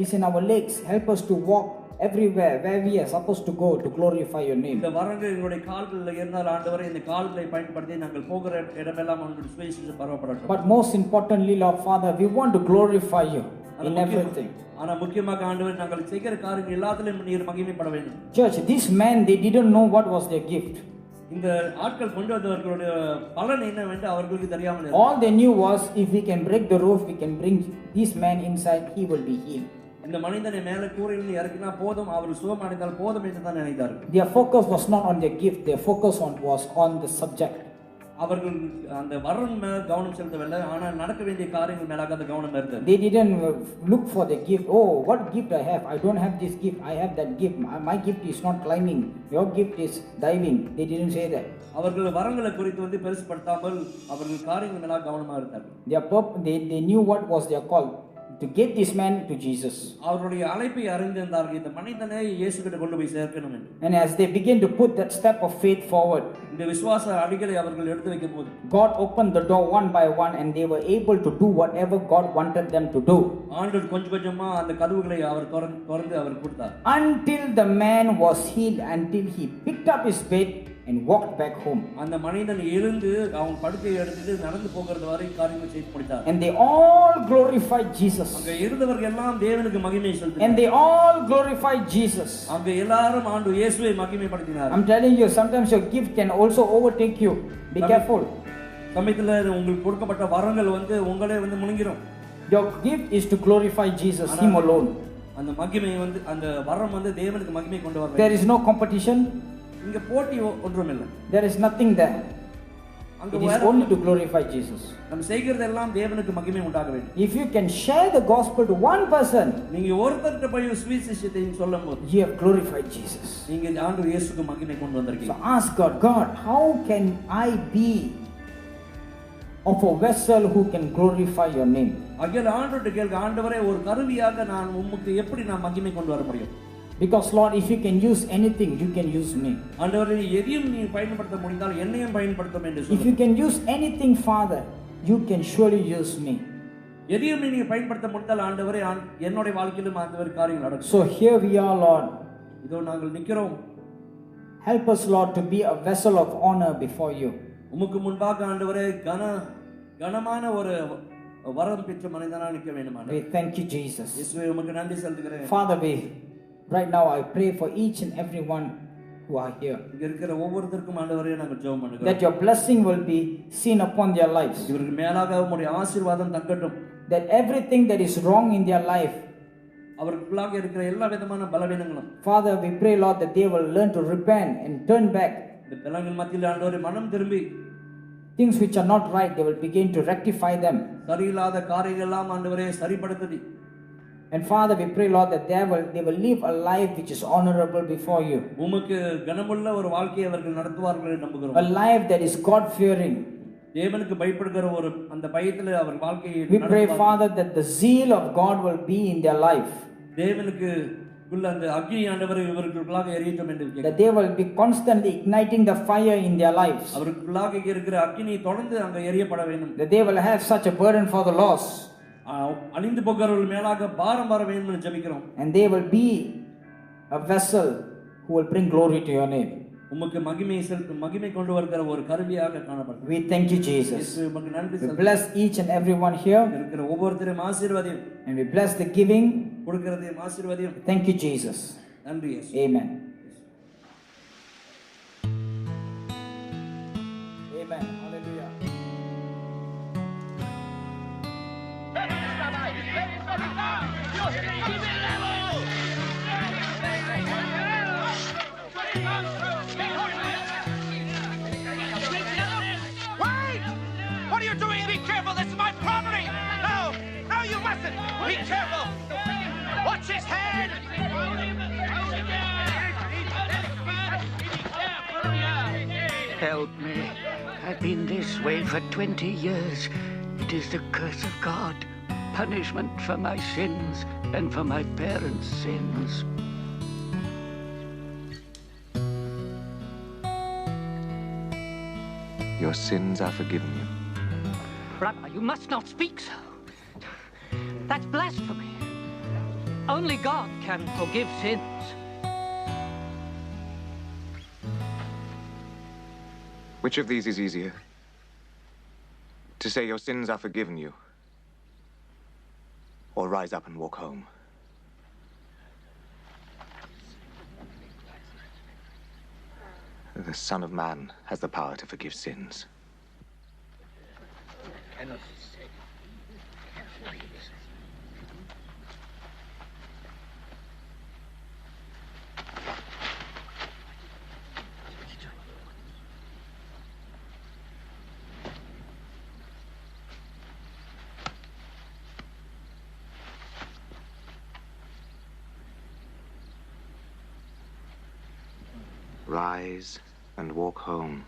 is in our legs, help us to walk everywhere where we are supposed to go to glorify your name. இந்த வரங்கள் எங்களுடைய கால்களில் இருந்தால் ஆண்டவரே இந்த கால்களை பயன்படுத்தி நாங்கள் போகிற இடமெல்லாம் உங்களுடைய சுவிசேஷம் பரவப்படட்டும். But most importantly, Lord Father, we want to glorify you in everything. ஆனா முக்கியமாக ஆண்டவரே நாங்கள் செய்கிற காரியங்கள் எல்லாத்திலும் நீர் மகிமைப்பட வேண்டும். Church, these men, they didn't know what was their gift. இந்த ஆட்கள் கொண்டு வந்தவர்களுடைய பலன் என்னவென்று அவர்களுக்கு தெரியாமல் இருந்தது. All they knew was, if we can break the roof, we can bring this man inside, he will be healed. இந்த மனிதனை மேலே கூரையில் இறக்கினா போதும், அவர் சுகம் அடைந்தால் போதும் என்று தான் நினைத்தார்கள். Their focus was not on their gift, their focus was on the subject. அவர்கள் அந்த வரன் மேல கவனம் செலுத்தவில்லை, ஆனால் நடக்க வேண்டிய காரியங்கள் மேலாக அந்த கவனம் இருந்தது. They didn't look for the gift. Oh, what gift I have? I don't have this gift. I have that gift. My gift is not climbing. Your gift is diving. They didn't say that. அவர்கள் வரங்களை குறித்து வந்து பெருசுபடுத்தாமல் அவர்கள் காரியங்கள் மேலாக கவனமாக இருந்தார்கள். They knew what was their call, to get this man to Jesus. அவருடைய அழைப்பை அறிந்திருந்தார்கள், இந்த மனிதனை இயேசு கிட்ட கொண்டு போய் சேர்க்கணும் என்று. And as they began to put that step of faith forward, இந்த விசுவாச அடிகளை அவர்கள் எடுத்து வைக்கும் போது God opened the door one by one and they were able to do whatever God wanted them to do. ஆண்டவர் கொஞ்சம் கொஞ்சமா அந்த கதவுகளை அவர் திறந்து அவர் கொடுத்தார். Until the man was healed, until he picked up his bed and walked back home. அந்த மனிதன் எழுந்து அவன் படுக்கையை எடுத்துட்டு நடந்து போகிறது வரை காரியங்கள் செய்து முடித்தார். And they all glorified Jesus. அங்க இருந்தவர்கள் எல்லாம் தேவனுக்கு மகிமை செலுத்தினார்கள். And they all glorified Jesus. அங்க எல்லாரும் ஆண்டவர் இயேசுவை மகிமைப்படுத்தினார்கள். I'm telling you, sometimes your gift can also overtake you. Be careful. சமயத்துல உங்களுக்கு கொடுக்கப்பட்ட வரங்கள் வந்து உங்களே வந்து முழுங்கிரும். Your gift is to glorify Jesus, Him alone. அந்த மகிமை வந்து அந்த வரம் வந்து தேவனுக்கு மகிமை கொண்டு வர There வேண்டும். is no competition. இங்க போட்டி ஒன்றும் இல்லை. There is nothing there. அங்க It is only to glorify Jesus. நம்ம செய்கிறதெல்லாம் தேவனுக்கு மகிமை உண்டாக வேண்டும். If you can share the gospel to one person, நீங்க ஒருத்தர்கிட்ட போய் சுவிசேஷத்தை சொல்லும்போது you have glorified Jesus. நீங்க ஆண்டவர் இயேசுக்கு மகிமை கொண்டு So வந்திருக்கீங்க. ask God, God, how can I be of a vessel who can glorify your name? அகில ஆண்டவர்கிட்ட கேளுங்க, ஆண்டவரே ஒரு கருவியாக நான் உமக்கு எப்படி நான் மகிமை கொண்டு வர முடியும்? Because Lord, if you can use anything, you can use me. ஆண்டவரே எதையும் நீ பயன்படுத்த முடிந்தால் என்னையும் பயன்படுத்தும் என்று If சொல்லு. you can use anything, Father, you can surely use me. எதையும் நீ பயன்படுத்த முடிந்தால் ஆண்டவரே என்னுடைய வாழ்க்கையிலும் ஆண்டவர் காரியங்கள் நடக்கும். So here we are, Lord. இதோ நாங்கள் நிக்கிறோம். Help us, Lord, to be a vessel of honor before you. உமக்கு முன்பாக ஆண்டவரே கனமான ஒரு வரம் பெற்ற மனிதனாக நிற்க வேண்டும் ஆண்டவரே. We thank you, Jesus. இயேசுவே உமக்கு நன்றி செலுத்துகிறேன். Father, right now I pray for each and every one who are here, இங்க இருக்கிற ஒவ்வொருத்தருக்கும் ஆண்டவரே நாங்கள் ஜெபம் பண்ணுகிறோம். that your blessing will be seen upon their lives. இவருக்கு மேலாக உம்முடைய ஆசீர்வாதம் தங்கட்டும். That everything that is wrong in their life, அவர்களுக்குள்ளாக இருக்கிற எல்லா விதமான பலவீனங்களும் Father, we pray, Lord, that they will learn to repent and turn back. இந்த பலங்கள் மத்தியில் ஆண்டவரே மனம் திரும்பி Things which are not right, they will begin to rectify them. சரியில்லாத காரியங்கள் எல்லாம் ஆண்டவரே சரிப்படுத்தி. And Father, we pray, Lord, that they will live a life which is honorable before you. உமக்கு கனமுள்ள ஒரு வாழ்க்கையை அவர்கள் நடத்துவார்கள் என்று நம்புகிறோம். A life that is God-fearing. தேவனுக்கு பயப்படுகிற ஒரு அந்த பயத்தில் அவர் வாழ்க்கையை We pray, Father, that the zeal of God will be in their life. தேவனுக்கு உள்ள அந்த அக்னி ஆண்டவர் இவர்களுக்குள்ளாக எரியட்டும் என்று That கேட்கிறோம். they will be constantly igniting the fire in their lives. அவர்களுக்குள்ளாக இருக்கிற அக்னி தொடர்ந்து அங்க எரியப்பட வேண்டும். That they will have such a burden for the lost. அழிந்து போகிறவர்கள் மேலாக பாரம் வர வேண்டும் என்று ஜெபிக்கிறோம். And they will be a vessel who will bring glory to your name. உமக்கு மகிமை கொண்டு வருகிற ஒரு கருவியாக காணப்படும். We thank you, Jesus. உமக்கு நன்றி We செலுத்துகிறோம். bless each and every one here. இருக்கிற ஒவ்வொருத்தரையும் ஆசீர்வதியும். And we bless the giving. கொடுக்கிறதையும் ஆசீர்வதியும். Thank you, Jesus. நன்றி இயேசு. Amen. Amen. Hallelujah. Wait! What are you doing? Be careful! This is my property! No! No, you mustn't! Be careful! Watch his head! Help me. I've been this way for 20 years. It is the curse of God. Punishment for my sins and for my parents' sins. Your sins are forgiven you. Rabbi, you must not speak so. That's blasphemy. Only God can forgive sins. Which of these is easier? To say your sins are forgiven you, or rise up and walk home? The Son of Man has the power to forgive sins. Rise and walk home.